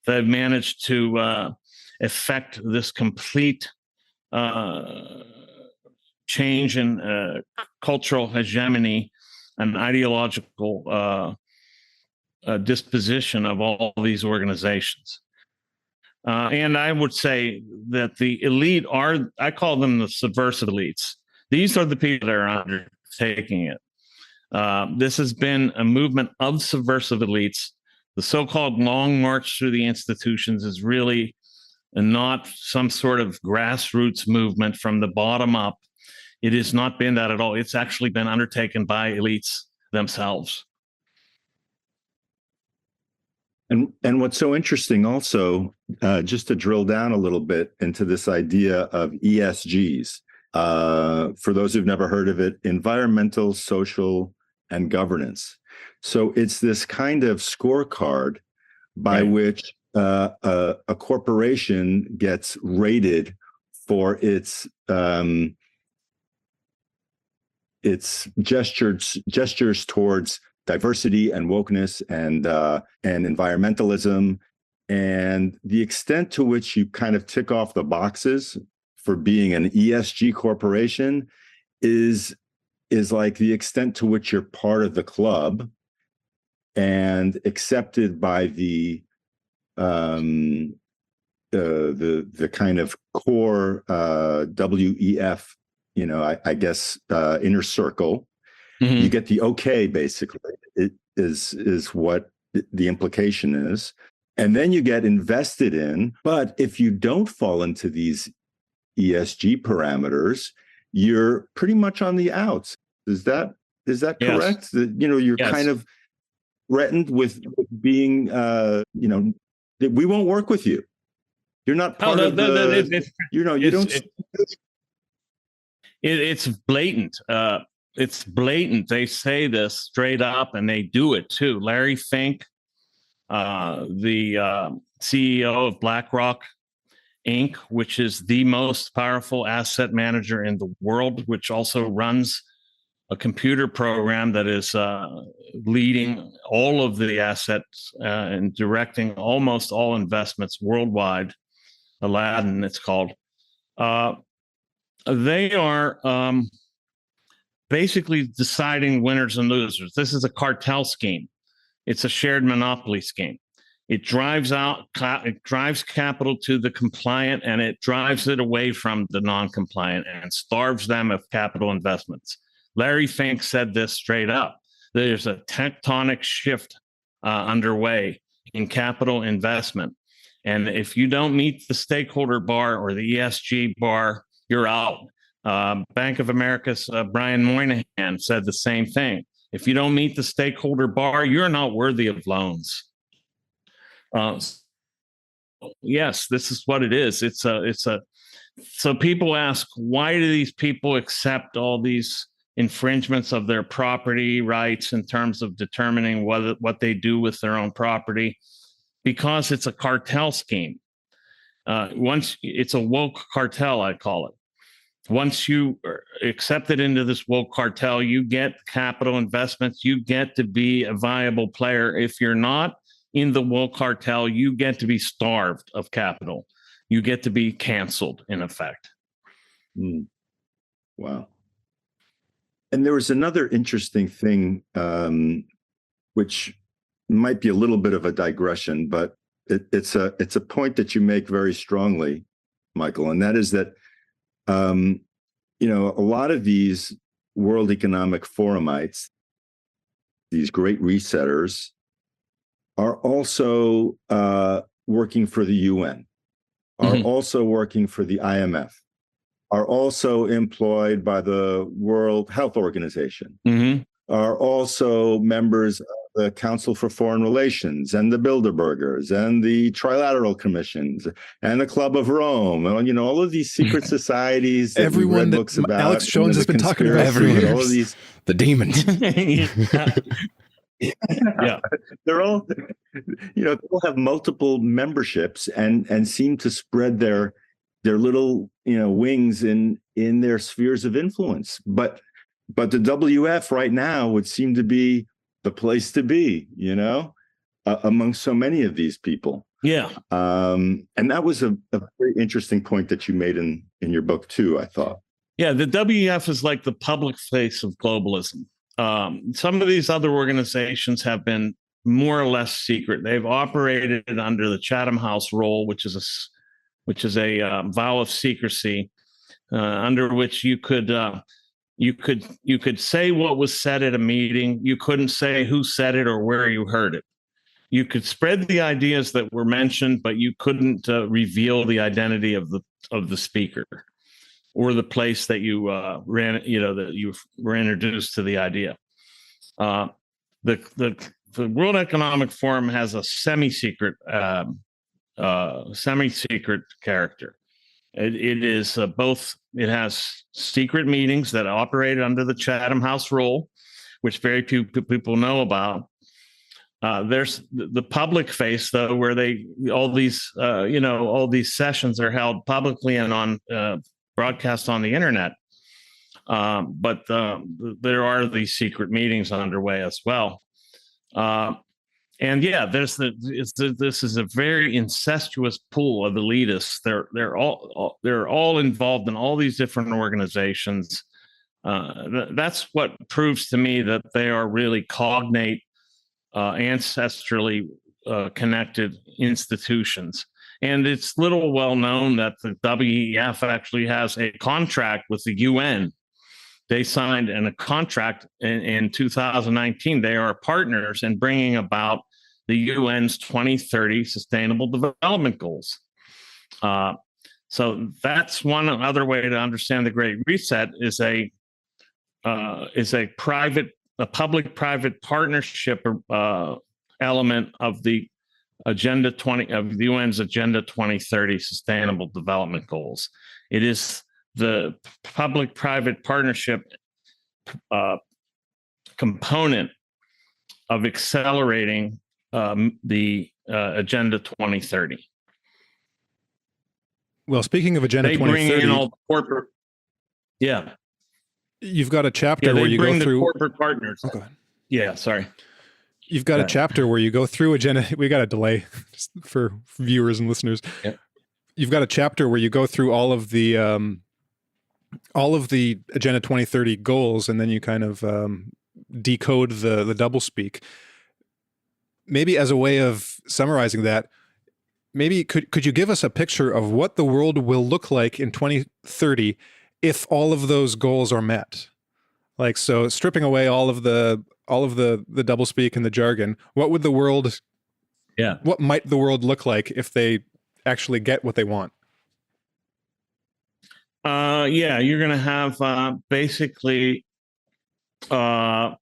Speaker 1: they've managed to effect this complete change in cultural hegemony and ideological disposition of all these organizations. And I would say that the elite I call them the subversive elites. These are the people that are undertaking it. This has been a movement of subversive elites. The so-called long march through the institutions is really not some sort of grassroots movement from the bottom up. It has not been that at all. It's actually been undertaken by elites themselves.
Speaker 4: And what's so interesting also, just to drill down a little bit into this idea of ESGs, for those who've never heard of it, environmental, social, and governance. So it's this kind of scorecard by which a corporation gets rated for its gestures towards diversity and wokeness and environmentalism, and the extent to which you kind of tick off the boxes for being an ESG corporation is like the extent to which you're part of the club and accepted by the kind of core WEF, I guess inner circle. Mm-hmm. You get the okay, basically, it is what the implication is. And then you get invested in. But if you don't fall into these ESG parameters, you're pretty much on the outs. Is that correct? Yes. You're kind of threatened with being, we won't work with you. You're not part of the, you don't.
Speaker 1: It's blatant. It's blatant. They say this straight up, and they do it too. Larry Fink, the CEO of BlackRock Inc., which is the most powerful asset manager in the world, which also runs a computer program that is leading all of the assets and directing almost all investments worldwide. Aladdin, it's called. They are basically deciding winners and losers. This is a cartel scheme. It's a shared monopoly scheme. It drives capital to the compliant, and it drives it away from the non-compliant and starves them of capital investments. Larry Fink said this straight up. There's a tectonic shift underway in capital investment. And if you don't meet the stakeholder bar or the ESG bar, you're out. Bank of America's Brian Moynihan said the same thing. If you don't meet the stakeholder bar, you're not worthy of loans. Yes, this is what it is. So people ask, why do these people accept all these infringements of their property rights in terms of determining what they do with their own property? Because it's a cartel scheme. Once it's a woke cartel, I call it. Once you are accepted into this woke cartel, you get capital investments, you get to be a viable player. If you're not in the woke cartel, you get to be starved of capital. You get to be canceled, in effect.
Speaker 4: Wow. And there was another interesting thing, which might be a little bit of a digression, but it's a point that you make very strongly, Michael, and that is that a lot of these World Economic Forumites, these great resetters, are also working for the UN, are also working for the IMF, are also employed by the World Health Organization, are also members of the Council for Foreign Relations and the Bilderbergers and the Trilateral Commissions and the Club of Rome. And, all of these secret societies that
Speaker 2: everyone
Speaker 4: read
Speaker 2: that
Speaker 4: Books about.
Speaker 2: Alex Jones has been talking about for years.
Speaker 4: All of these,
Speaker 3: the demons.
Speaker 1: Yeah.
Speaker 4: They're all, they all have multiple memberships and seem to spread their little, wings in their spheres of influence. But the WF right now would seem to be the place to be, among so many of these people.
Speaker 1: Yeah.
Speaker 4: And that was a very interesting point that you made in your book too, I thought.
Speaker 1: Yeah, the WEF is like the public face of globalism. Some of these other organizations have been more or less secret. They've operated under the Chatham House rule, which is a vow of secrecy, under which you could say what was said at a meeting. You couldn't say who said it or where you heard it. You could spread the ideas that were mentioned, but you couldn't reveal the identity of the speaker or the place that you that you were introduced to the idea. The World Economic Forum has a semi-secret character. It is both. It has secret meetings that operate under the Chatham House rule, which very few people know about. There's the public face, though, where all these sessions are held publicly and on broadcast on the internet. But there are these secret meetings underway as well. And yeah, this is a very incestuous pool of elitists. They're all involved in all these different organizations. That's what proves to me that they are really cognate, ancestrally connected institutions. And it's little well known that the WEF actually has a contract with the UN. They signed a contract in 2019. They are partners in bringing about the UN's 2030 Sustainable Development Goals. So that's one other way to understand the Great Reset is a public-private partnership element of the of the UN's Agenda 2030 Sustainable Development Goals. It is the public-private partnership component of accelerating the Agenda 2030.
Speaker 2: Well, speaking of Agenda 2030,
Speaker 1: bring in all the corporate. Yeah,
Speaker 2: you've got a chapter where you go through
Speaker 1: corporate partners.
Speaker 2: Oh, go ahead.
Speaker 1: Yeah, sorry.
Speaker 2: You've got a chapter where you go through Agenda. We got a delay just for viewers and listeners.
Speaker 1: Yeah.
Speaker 2: You've got a chapter where you go through all of the Agenda 2030 goals, and then you kind of decode the doublespeak. Maybe as a way of summarizing that, maybe could you give us a picture of what the world will look like in 2030 if all of those goals are met? Like, so stripping away all of the doublespeak and the jargon, what would the world
Speaker 1: Yeah.
Speaker 2: What might the world look like if they actually get what they want?
Speaker 1: Yeah, you're going to have basically the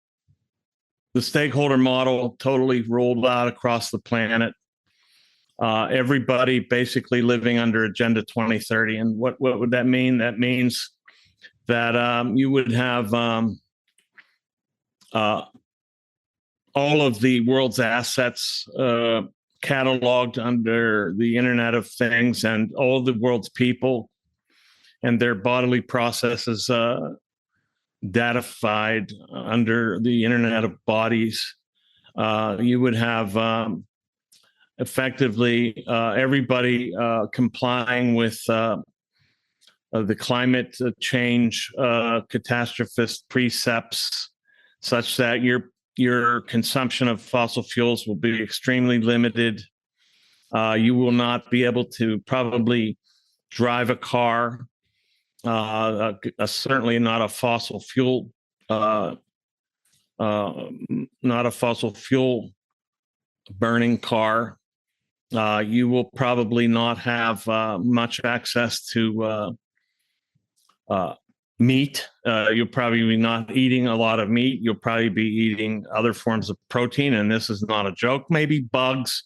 Speaker 1: stakeholder model totally rolled out across the planet. Everybody basically living under Agenda 2030. And what would that mean? That means that you would have all of the world's assets cataloged under the Internet of Things, and all of the world's people and their bodily processes datified under the Internet of Bodies. You would have effectively everybody complying with the climate change catastrophist precepts, such that your consumption of fossil fuels will be extremely limited. You will not be able to probably drive a car, certainly not a fossil fuel, not a fossil fuel burning car. You will probably not have much access to meat. You'll probably be not eating a lot of meat. You'll probably be eating other forms of protein, and this is not a joke. Maybe bugs,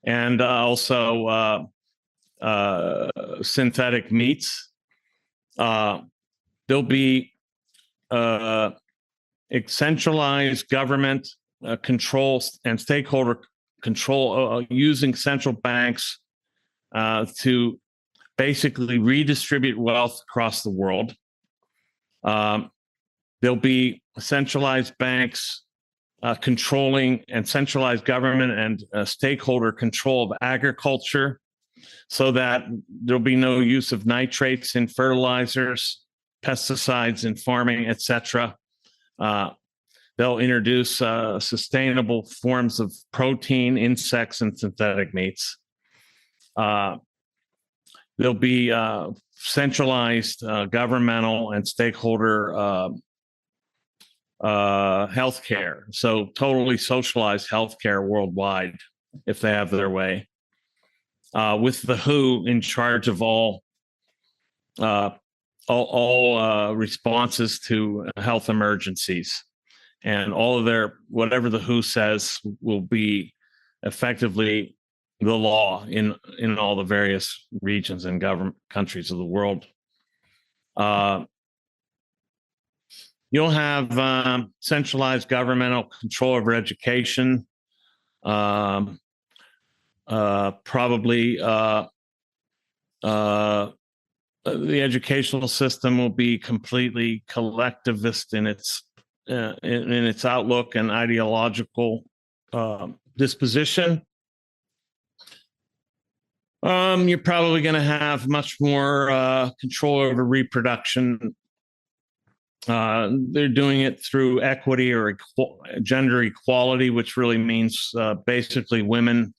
Speaker 1: and also synthetic meats. There'll be centralized government control and stakeholder control using central banks to basically redistribute wealth across the world. There'll be centralized banks controlling, and centralized government and stakeholder control of agriculture, so that there'll be no use of nitrates in fertilizers, pesticides in farming, etc. They'll introduce sustainable forms of protein, insects, and synthetic meats. There'll be centralized governmental and stakeholder healthcare. So totally socialized healthcare worldwide, if they have their way. With the WHO in charge of all responses to health emergencies, and all of their, whatever the WHO says will be effectively the law in all the various regions and government countries of the world. You'll have centralized governmental control over education. Probably the educational system will be completely collectivist in its outlook and ideological disposition. You're probably going to have much more control over reproduction. They're doing it through equity or gender equality, which really means basically women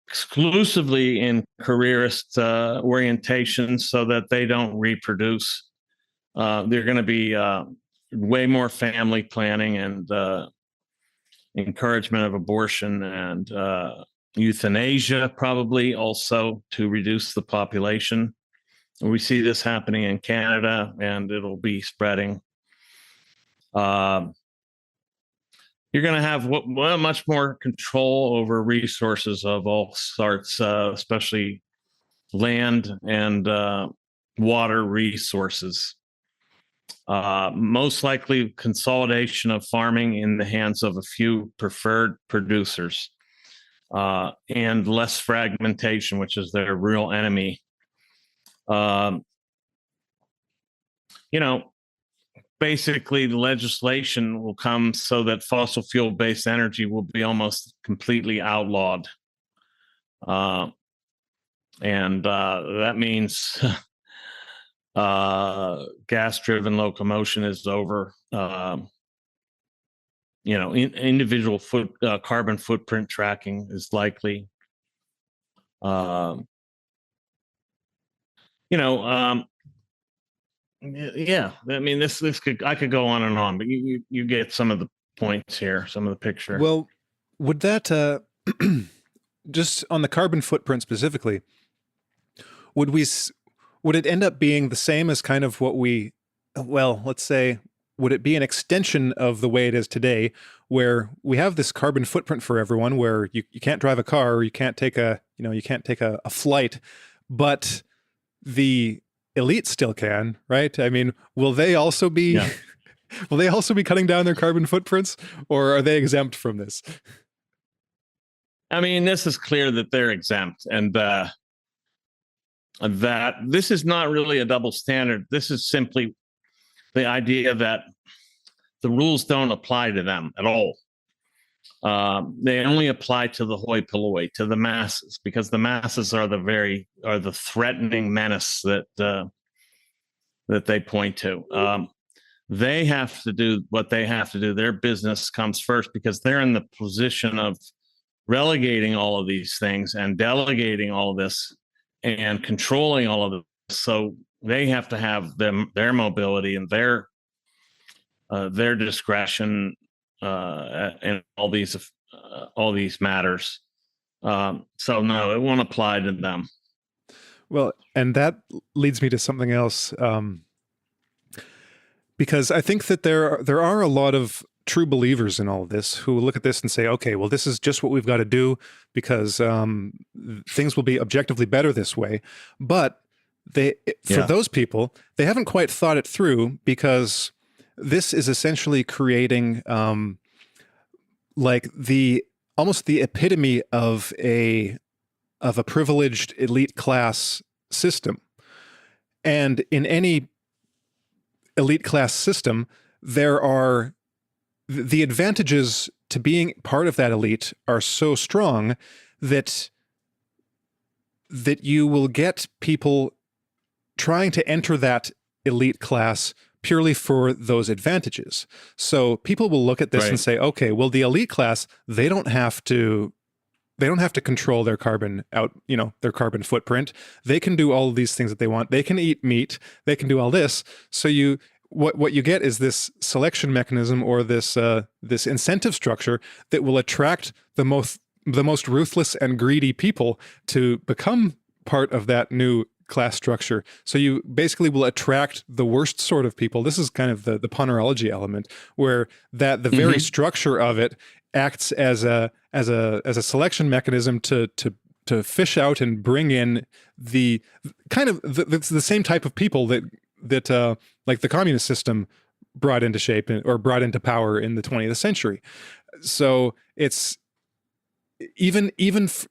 Speaker 1: exclusively in careerist orientations, so that they don't reproduce. They're going to be way more family planning and encouragement of abortion and euthanasia, probably also to reduce the population. We see this happening in Canada, and it'll be spreading. You're going to have much more control over resources of all sorts, especially land and water resources. Most likely consolidation of farming in the hands of a few preferred producers, and less fragmentation, which is their real enemy. Basically the legislation will come so that fossil fuel based energy will be almost completely outlawed. And that means gas driven locomotion is over. Individual carbon footprint tracking is likely. Yeah, I mean, this I could go on, but you get some of the points here, some of the picture.
Speaker 2: Well, would that just on the carbon footprint specifically, would it end up being the same as kind of what let's say, would it be an extension of the way it is today, where we have this carbon footprint for everyone, where you can't drive a car, or you can't take a flight, but the elite still can, right? I mean, will they also be will they also be cutting down their carbon footprints, or are they exempt from this?
Speaker 1: I mean, this is clear that they're exempt, and that this is not really a double standard. This is simply the idea that the rules don't apply to them at all. They only apply to the hoi polloi, to the masses, because the masses are the threatening menace that they point to. They have to do what they have to do. Their business comes first, because they're in the position of relegating all of these things and delegating all of this and controlling all of this. So they have to have their mobility and their discretion in all these matters. So no, it won't apply to them.
Speaker 2: Well, and that leads me to something else, because I think that there are a lot of true believers in all of this who look at this and say, okay, well, this is just what we've got to do, because things will be objectively better this way. But for those people, they haven't quite thought it through, because this is essentially creating like almost the epitome of a privileged elite class system. And in any elite class system, there are the advantages to being part of that elite are so strong that you will get people trying to enter that elite class purely for those advantages. So people will look at this and say, okay, well, the elite class, they don't have to control their carbon their carbon footprint. They can do all of these things that they want. They can eat meat. They can do all this. So what you get is this selection mechanism, or this incentive structure that will attract the most ruthless and greedy people to become part of that new class structure. So you basically will attract the worst sort of people. This is kind of the ponerology element, where the very structure of it acts as a selection mechanism to fish out and bring in the kind of the same type of people that like the communist system brought into shape or brought into power in the 20th century. So it's even if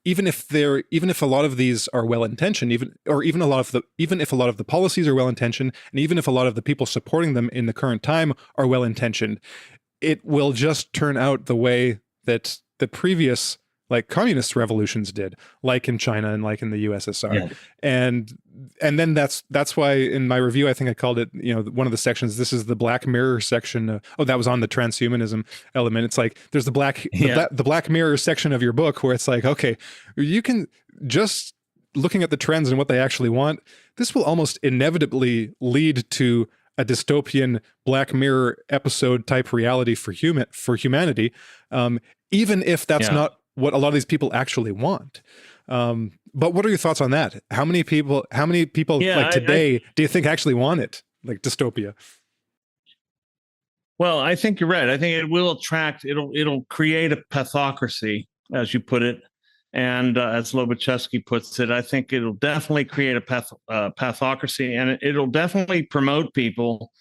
Speaker 2: a lot of these are well intentioned, even if a lot of the policies are well intentioned, and even if a lot of the people supporting them in the current time are well intentioned, it will just turn out the way that the previous like communist revolutions did, like in China and like in the USSR. And then that's why in my review, I think I called it, one of the sections, this is the Black Mirror section. That was on the transhumanism element. It's like, there's the Black Mirror section of your book where it's like, okay, you can just looking at the trends and what they actually want, this will almost inevitably lead to a dystopian Black Mirror episode type reality for humanity. Even if that's not what a lot of these people actually want. But what are your thoughts on that? How many people like today do you think actually want it, like dystopia?
Speaker 1: Well, I think you're right. I think it will it'll create a pathocracy, as you put it. And as Lobachevsky puts it, I think it'll definitely create a pathocracy, and it'll definitely promote people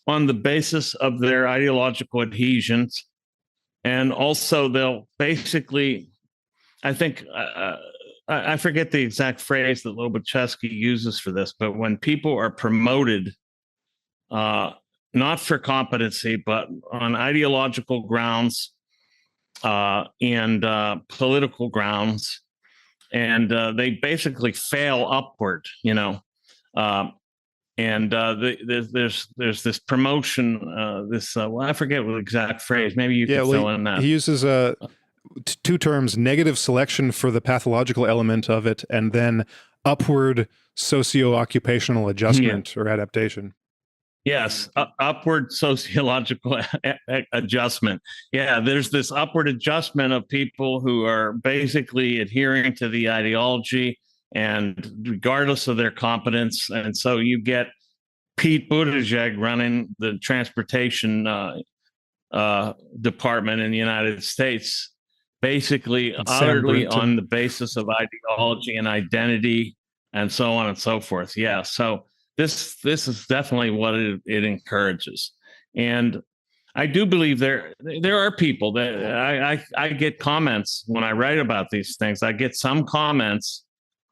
Speaker 1: on the basis of their ideological adhesions. And also they'll basically, I think, I forget the exact phrase that Lobachevsky uses for this, but when people are promoted, not for competency, but on ideological grounds and political grounds, and they basically fail upward, and there's this promotion, I forget what exact phrase. Maybe you can fill in that.
Speaker 2: He uses two terms: negative selection for the pathological element of it, and then upward socio-occupational adjustment or adaptation.
Speaker 1: Yes, upward sociological adjustment. Yeah, there's this upward adjustment of people who are basically adhering to the ideology and regardless of their competence. And so you get Pete Buttigieg running the transportation department in the United States, basically utterly on the basis of ideology and identity and so on and so forth. Yeah, so this is definitely what it encourages. And I do believe there are people that I get comments when I write about these things. I get some comments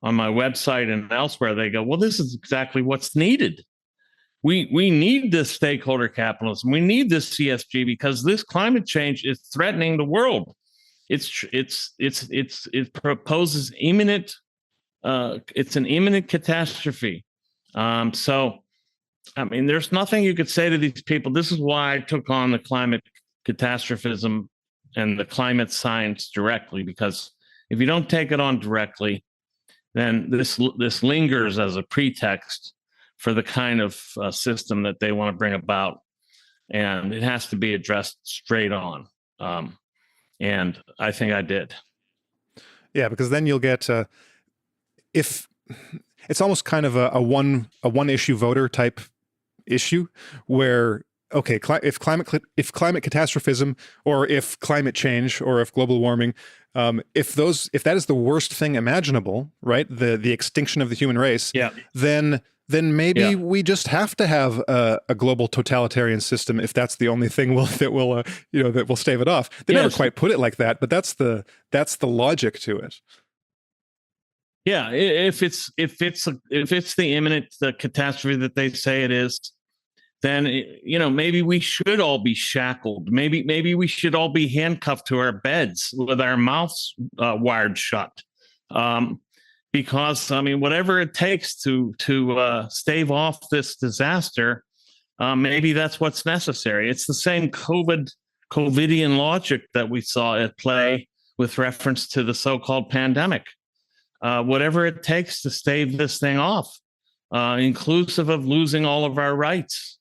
Speaker 1: on my website and elsewhere. They go, well, this is exactly what's needed. We need this stakeholder capitalism. We need this CSG because this climate change is threatening the world. It proposes imminent. It's an imminent catastrophe. So, I mean, there's nothing you could say to these people. This is why I took on the climate catastrophism and the climate science directly, because if you don't take it on directly, then this lingers as a pretext for the kind of system that they want to bring about. And it has to be addressed straight on. And I think I did.
Speaker 2: Yeah, because then you'll get, if it's almost kind of a one issue voter type issue where, okay, if climate catastrophism, or if climate change, or if global warming, if that is the worst thing imaginable, right? The extinction of the human race,
Speaker 1: yeah.
Speaker 2: then maybe we just have to have a global totalitarian system if that's the only thing that will stave it off. They never quite put it like that, but that's the logic to it.
Speaker 1: Yeah, if it's the imminent catastrophe that they say it is, then maybe we should all be shackled. Maybe we should all be handcuffed to our beds with our mouths wired shut. Because I mean, whatever it takes to stave off this disaster, maybe that's what's necessary. It's the same COVIDian logic that we saw at play with reference to the so-called pandemic. Whatever it takes to stave this thing off, inclusive of losing all of our rights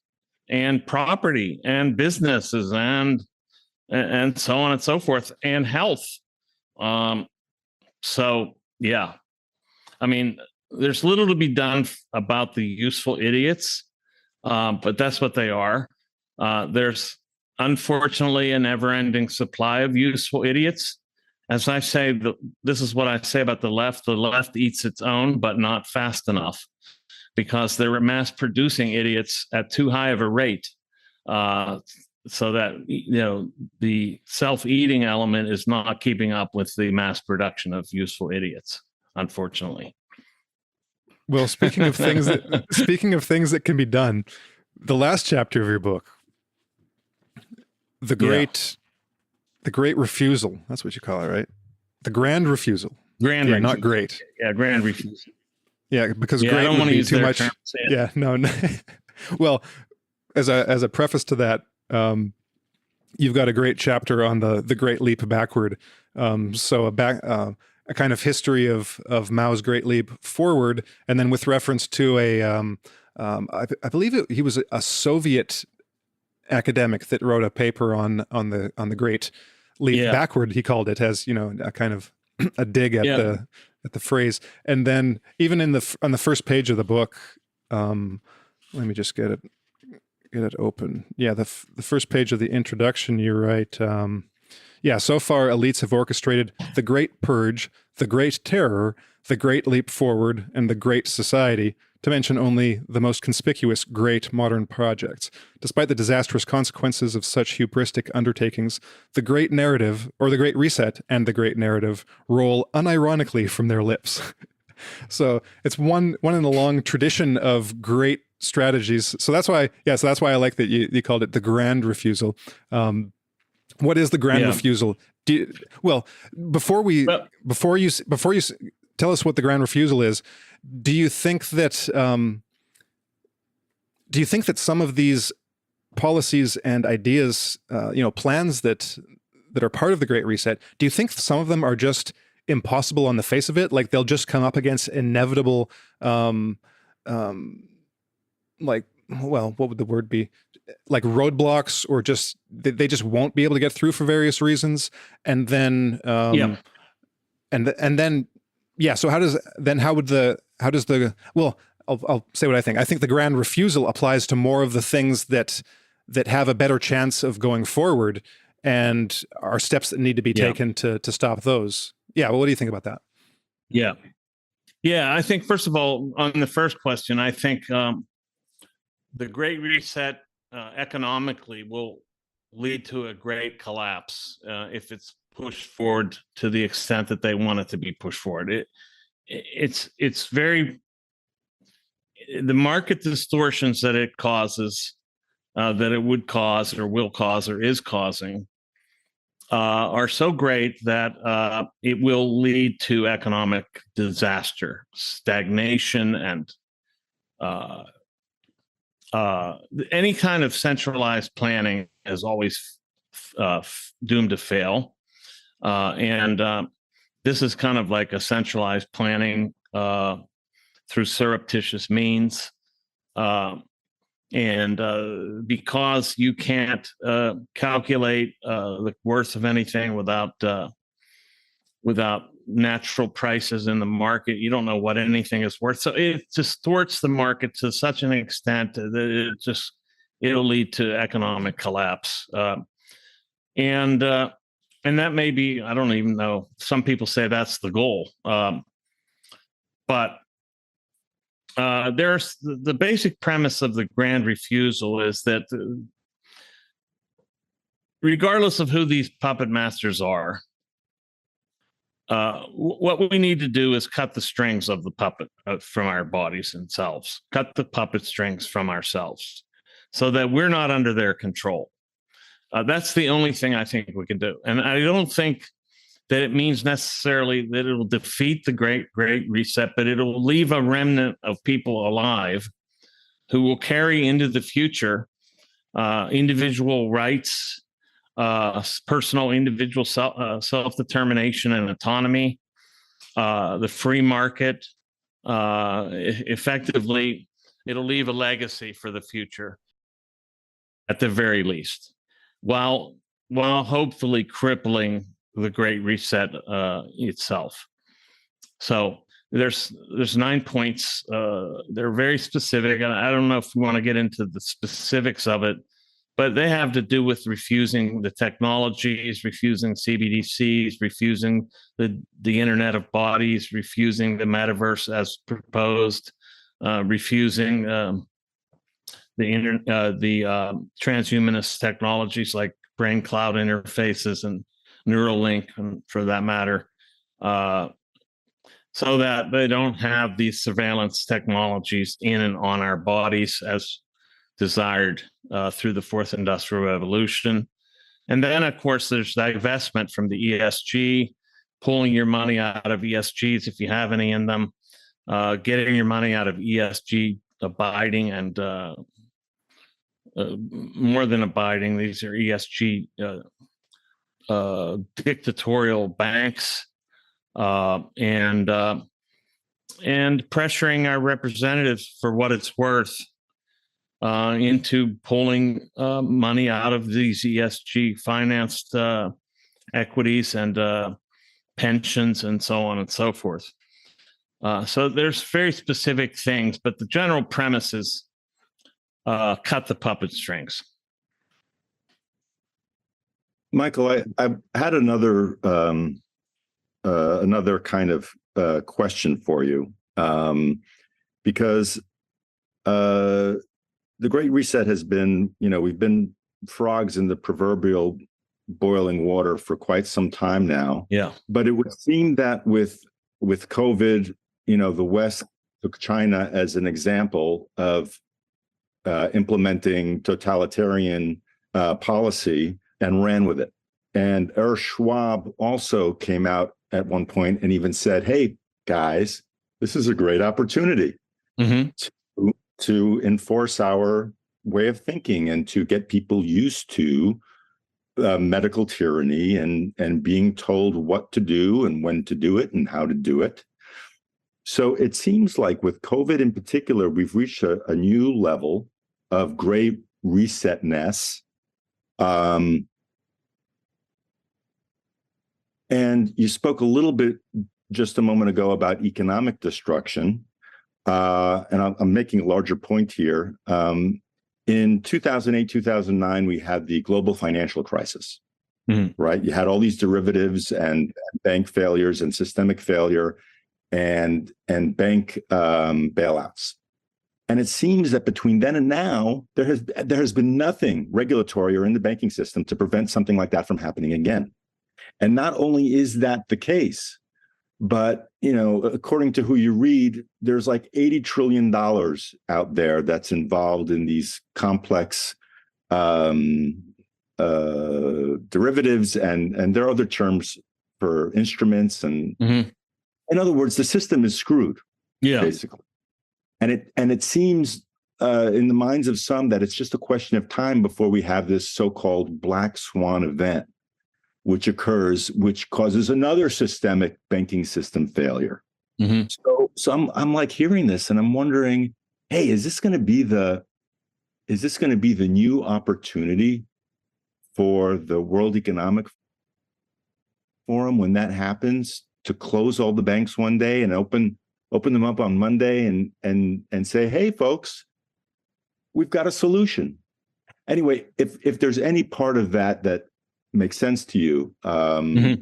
Speaker 1: and property and businesses and so on and so forth, and health. So yeah. I mean, there's little to be done about the useful idiots, but that's what they are. There's unfortunately a never-ending supply of useful idiots. As I say, this is what I say about the left. The left eats its own, but not fast enough, because they're mass producing idiots at too high of a rate. So that the self-eating element is not keeping up with the mass production of useful idiots, unfortunately.
Speaker 2: Well, speaking of things that can be done, the last chapter of your book, the great refusal. That's what you call it, right? The grand refusal. Not great.
Speaker 1: Yeah, grand refusal.
Speaker 2: Yeah, because great would be too much. Yeah, no. Well, as a preface to that, you've got a great chapter on the Great Leap Backward. So a kind of history of Mao's Great Leap Forward, and then with reference to I believe he was a Soviet academic that wrote a paper on the Great Leap Backward. He called it, as a kind of a dig at the phrase. And then even on the first page of the book, let me just get it open. Yeah, the first page of the introduction, you write. So far, elites have orchestrated the Great Purge, the Great Terror, the Great Leap Forward, and the Great Society, to mention only the most conspicuous great modern projects. Despite the disastrous consequences of such hubristic undertakings, the Great Narrative, or the Great Reset, and the Great Narrative roll unironically from their lips. So it's one in the long tradition of great strategies. So that's why I like that you called it the grand refusal. What is the grand refusal? Before you tell us what the grand refusal is, do you think that some of these policies and ideas, plans that are part of the Great Reset, do you think some of them are just impossible on the face of it? Like they'll just come up against inevitable well, what would the word be? Like roadblocks, or just they just won't be able to get through for various reasons, and then
Speaker 1: Yeah.
Speaker 2: and then yeah. So how does the well? I'll say what I think. I think the grand refusal applies to more of the things that have a better chance of going forward, and are steps that need to be
Speaker 1: Yeah.
Speaker 2: taken to stop those. Yeah. Well, what do you think about that?
Speaker 1: Yeah. Yeah. I think, first of all, on the first question, I think the Great Reset economically will lead to a great collapse if it's pushed forward to the extent that they want it to be pushed forward. It's very, the market distortions that it causes, that it would cause or will cause or is causing, are so great that it will lead to economic disaster, stagnation, and any kind of centralized planning is always doomed to fail. And this is kind of like a centralized planning through surreptitious means. And because you can't calculate the worth of anything without natural prices in the market, you don't know what anything is worth. So it distorts the market to such an extent that it'll lead to economic collapse. And that may be, I don't even know. Some people say that's the goal, but there's the basic premise of the grand refusal is that regardless of who these puppet masters are, what we need to do is cut the strings of the puppet from our bodies themselves, cut the puppet strings from ourselves so that we're not under their control. That's the only thing I think we can do. And I don't think that it means necessarily that it will defeat the great reset, but it will leave a remnant of people alive who will carry into the future individual rights, personal individual self-determination and autonomy, the free market. Effectively, it'll leave a legacy for the future, at the very least, while hopefully crippling the Great Reset itself. So there's 9 points. They're very specific. I don't know if we want to get into the specifics of it, but they have to do with refusing the technologies, refusing CBDCs, refusing the Internet of Bodies, refusing the metaverse as proposed, refusing the transhumanist technologies like brain cloud interfaces and Neuralink, and for that matter, so that they don't have these surveillance technologies in and on our bodies as desired through the fourth industrial revolution. And then, of course, there's divestment from the ESG, pulling your money out of ESGs if you have any in them, getting your money out of ESG abiding and more than abiding. These are ESG dictatorial banks, and pressuring our representatives for what it's worth into pulling money out of these ESG financed equities and pensions and so on and so forth. So there's very specific things, but the general premise is cut the puppet strings.
Speaker 4: Michael, I've had another kind of question for you, because the Great Reset has been, we've been frogs in the proverbial boiling water for quite some time now.
Speaker 1: Yeah.
Speaker 4: But it would seem that with COVID, the West took China as an example of implementing totalitarian policy and ran with it. And Schwab also came out at one point and even said, hey, guys, this is a great opportunity to enforce our way of thinking and to get people used to medical tyranny and being told what to do and when to do it and how to do it. So it seems like with COVID in particular, we've reached a new level great resetness. And you spoke a little bit just a moment ago about economic destruction. And I'm making a larger point here. In 2008, 2009, we had the global financial crisis, right? You had all these derivatives and bank failures and systemic failure and bank bailouts. And it seems that between then and now, there has been nothing regulatory or in the banking system to prevent something like that from happening again. And not only is that the case, but, according to who you read, there's like $80 trillion out there that's involved in these complex derivatives, and there are other terms for instruments. And in other words, the system is screwed, basically. And it seems in the minds of some that it's just a question of time before we have this so-called black swan event, which occurs, which causes another systemic banking system failure. So I'm like hearing this, and I'm wondering, hey, is this going to be the new opportunity for the World Economic Forum when that happens, to close all the banks one day and open them up on Monday and say, hey, folks, we've got a solution. Anyway, if there's any part of that makes sense to you, I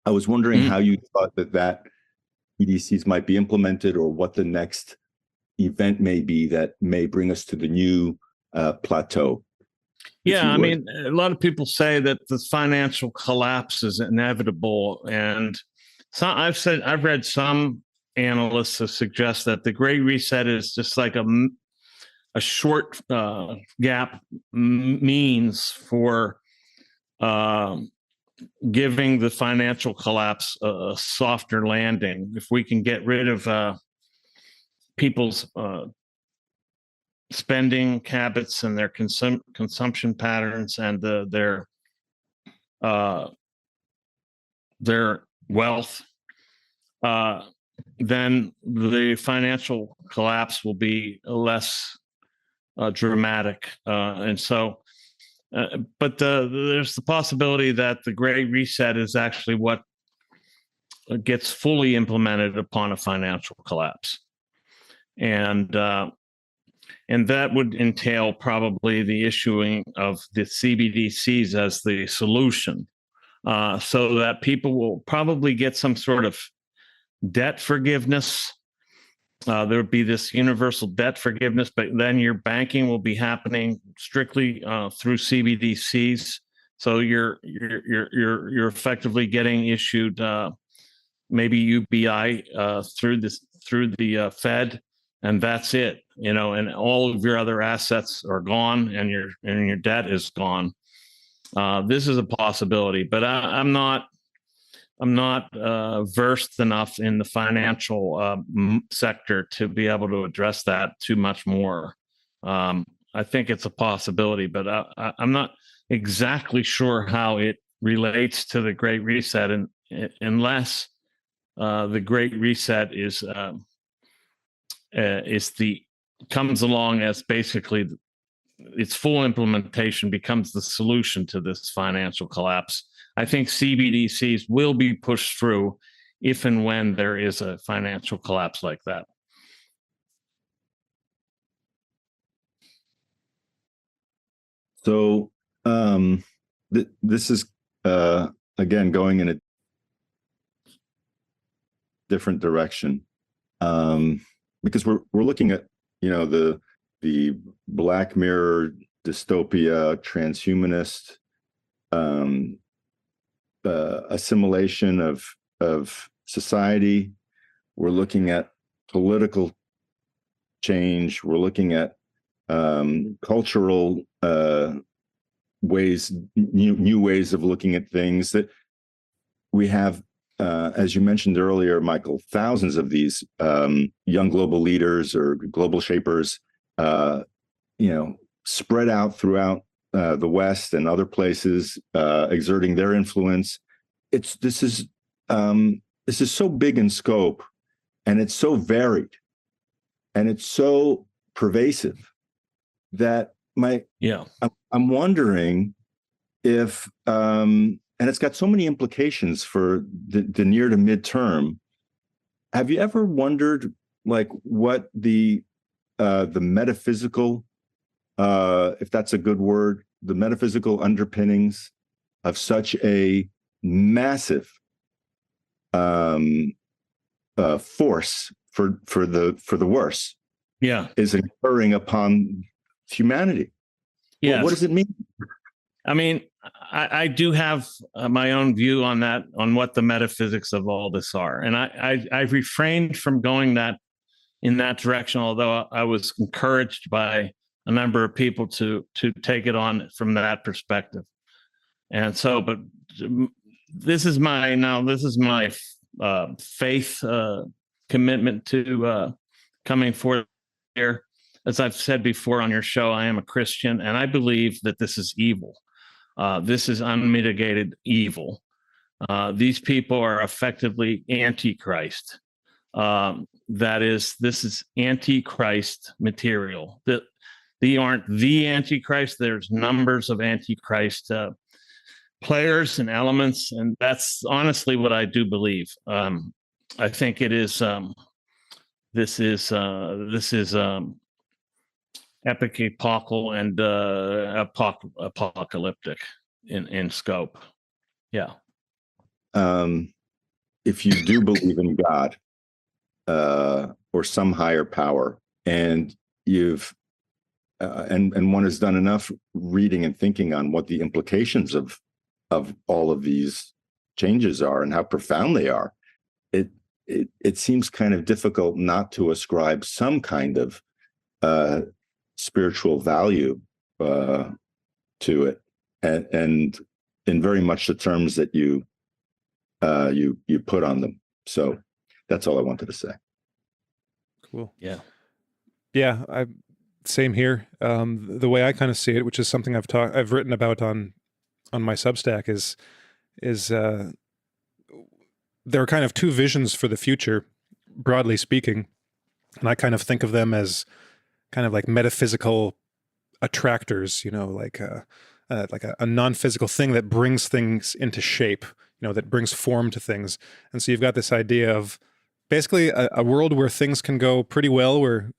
Speaker 4: was wondering how you thought that CBDCs might be implemented, or what the next event may be that may bring us to the new plateau.
Speaker 1: Yeah, I mean, a lot of people say that the financial collapse is inevitable, and so I've read some analysts who suggest that the Great Reset is just like a short gap means for giving the financial collapse a softer landing. If we can get rid of people's spending habits and their consumption patterns and their wealth, then the financial collapse will be less dramatic. And so, but there's the possibility that the Great Reset is actually what gets fully implemented upon a financial collapse. And that would entail probably the issuing of the CBDCs as the solution, so that people will probably get some sort of debt forgiveness. There would be this universal debt forgiveness, but then your banking will be happening strictly through CBDCs. So you're effectively getting issued maybe UBI through the Fed, and that's it. And all of your other assets are gone, and your debt is gone. This is a possibility, but I'm not versed enough in the financial sector to be able to address that too much more. I think it's a possibility, but I'm not exactly sure how it relates to the Great Reset, unless the Great Reset comes along as basically its full implementation becomes the solution to this financial collapse. I think CBDCs will be pushed through if and when there is a financial collapse like that.
Speaker 4: So this is again going in a different direction, because we're looking at the Black Mirror dystopia, transhumanist assimilation of society. We're looking at political change. We're looking at cultural ways, new ways of looking at things. That we have, as you mentioned earlier, Michael, thousands of these young global leaders or global shapers, spread out throughout the West and other places, exerting their influence. This is so big in scope, and it's so varied, and it's so pervasive that I'm wondering if, and it's got so many implications for the near to midterm. Have you ever wondered, like, what the metaphysical, if that's a good word, the metaphysical underpinnings of such a massive force for the worse is occurring upon humanity?
Speaker 1: Yes.
Speaker 4: What does it mean?
Speaker 1: I mean, I do have my own view on that, on what the metaphysics of all this are. And I've refrained from going in that direction, although I was encouraged by a number of people to take it on from that perspective. And so, but this is my faith commitment to coming forth here. As I've said before on your show, I am a Christian, and I believe that this is evil. This is unmitigated evil. These people are effectively antichrist. This is antichrist material. They aren't the antichrist. There's numbers of antichrist players and elements, and that's honestly what I do believe. I think it is. This is epic, epochal, and apocalyptic in scope. Yeah.
Speaker 4: If you do believe in God or some higher power, and you've and one has done enough reading and thinking on what the implications of all of these changes are and how profound they are, it seems kind of difficult not to ascribe some kind of spiritual value to it, and in very much the terms that you put on them. So that's all I wanted to say.
Speaker 2: Cool.
Speaker 1: Yeah.
Speaker 2: Same here. The way I kind of see it, which is something I've written about on my Substack, is there are kind of two visions for the future, broadly speaking, and I kind of think of them as kind of like metaphysical attractors, like a non-physical thing that brings things into shape, that brings form to things. And so you've got this idea of basically a world where things can go pretty well, where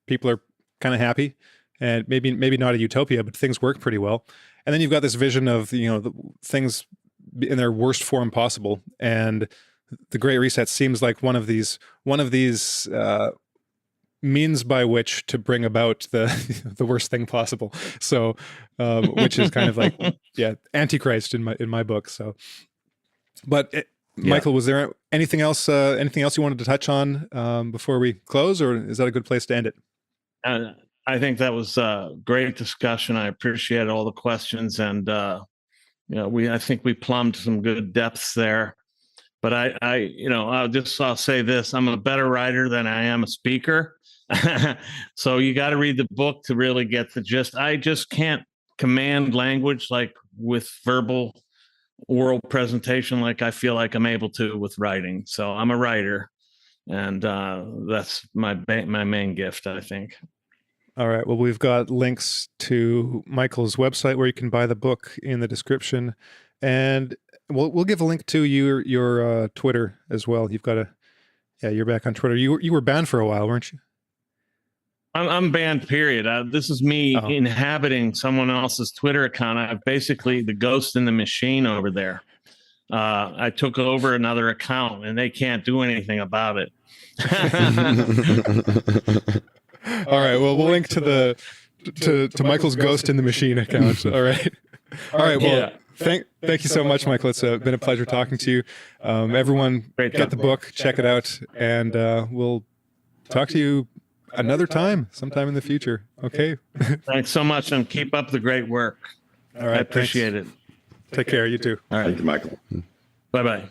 Speaker 2: people are kind of happy, and maybe not a utopia, but things work pretty well. And then you've got this vision of the things in their worst form possible, and the Great Reset seems like one of these means by which to bring about the worst thing possible. So, which is kind of like Antichrist in my book. So, but Michael, was there anything else you wanted to touch on before we close, or is that a good place to end it?
Speaker 1: I think that was a great discussion. I appreciate all the questions, and I think we plumbed some good depths there. But I'll say this: I'm a better writer than I am a speaker. So you got to read the book to really get the gist. I just can't command language like with verbal oral presentation like I feel like I'm able to with writing. So I'm a writer, and that's my main gift, I think.
Speaker 2: All right. Well, we've got links to Michael's website where you can buy the book in the description, and we'll give a link to your Twitter as well. You've got you're back on Twitter. You were banned for a while, weren't you?
Speaker 1: I'm banned, period. This is me inhabiting someone else's Twitter account. I'm basically the ghost in the machine over there. I took over another account, and they can't do anything about it.
Speaker 2: All right. Well, we'll link to Michael's Ghost in the Machine account. All right. All right. Well, thank you so much, Michael. It's been a pleasure talking to you. Everyone, get the book, check it out, and we'll talk to you another time, sometime in the future. Okay.
Speaker 1: Thanks so much, and keep up the great work.
Speaker 2: All right.
Speaker 1: I appreciate it.
Speaker 2: Take care. You too.
Speaker 1: All right.
Speaker 4: Thank you, Michael.
Speaker 1: Bye-bye.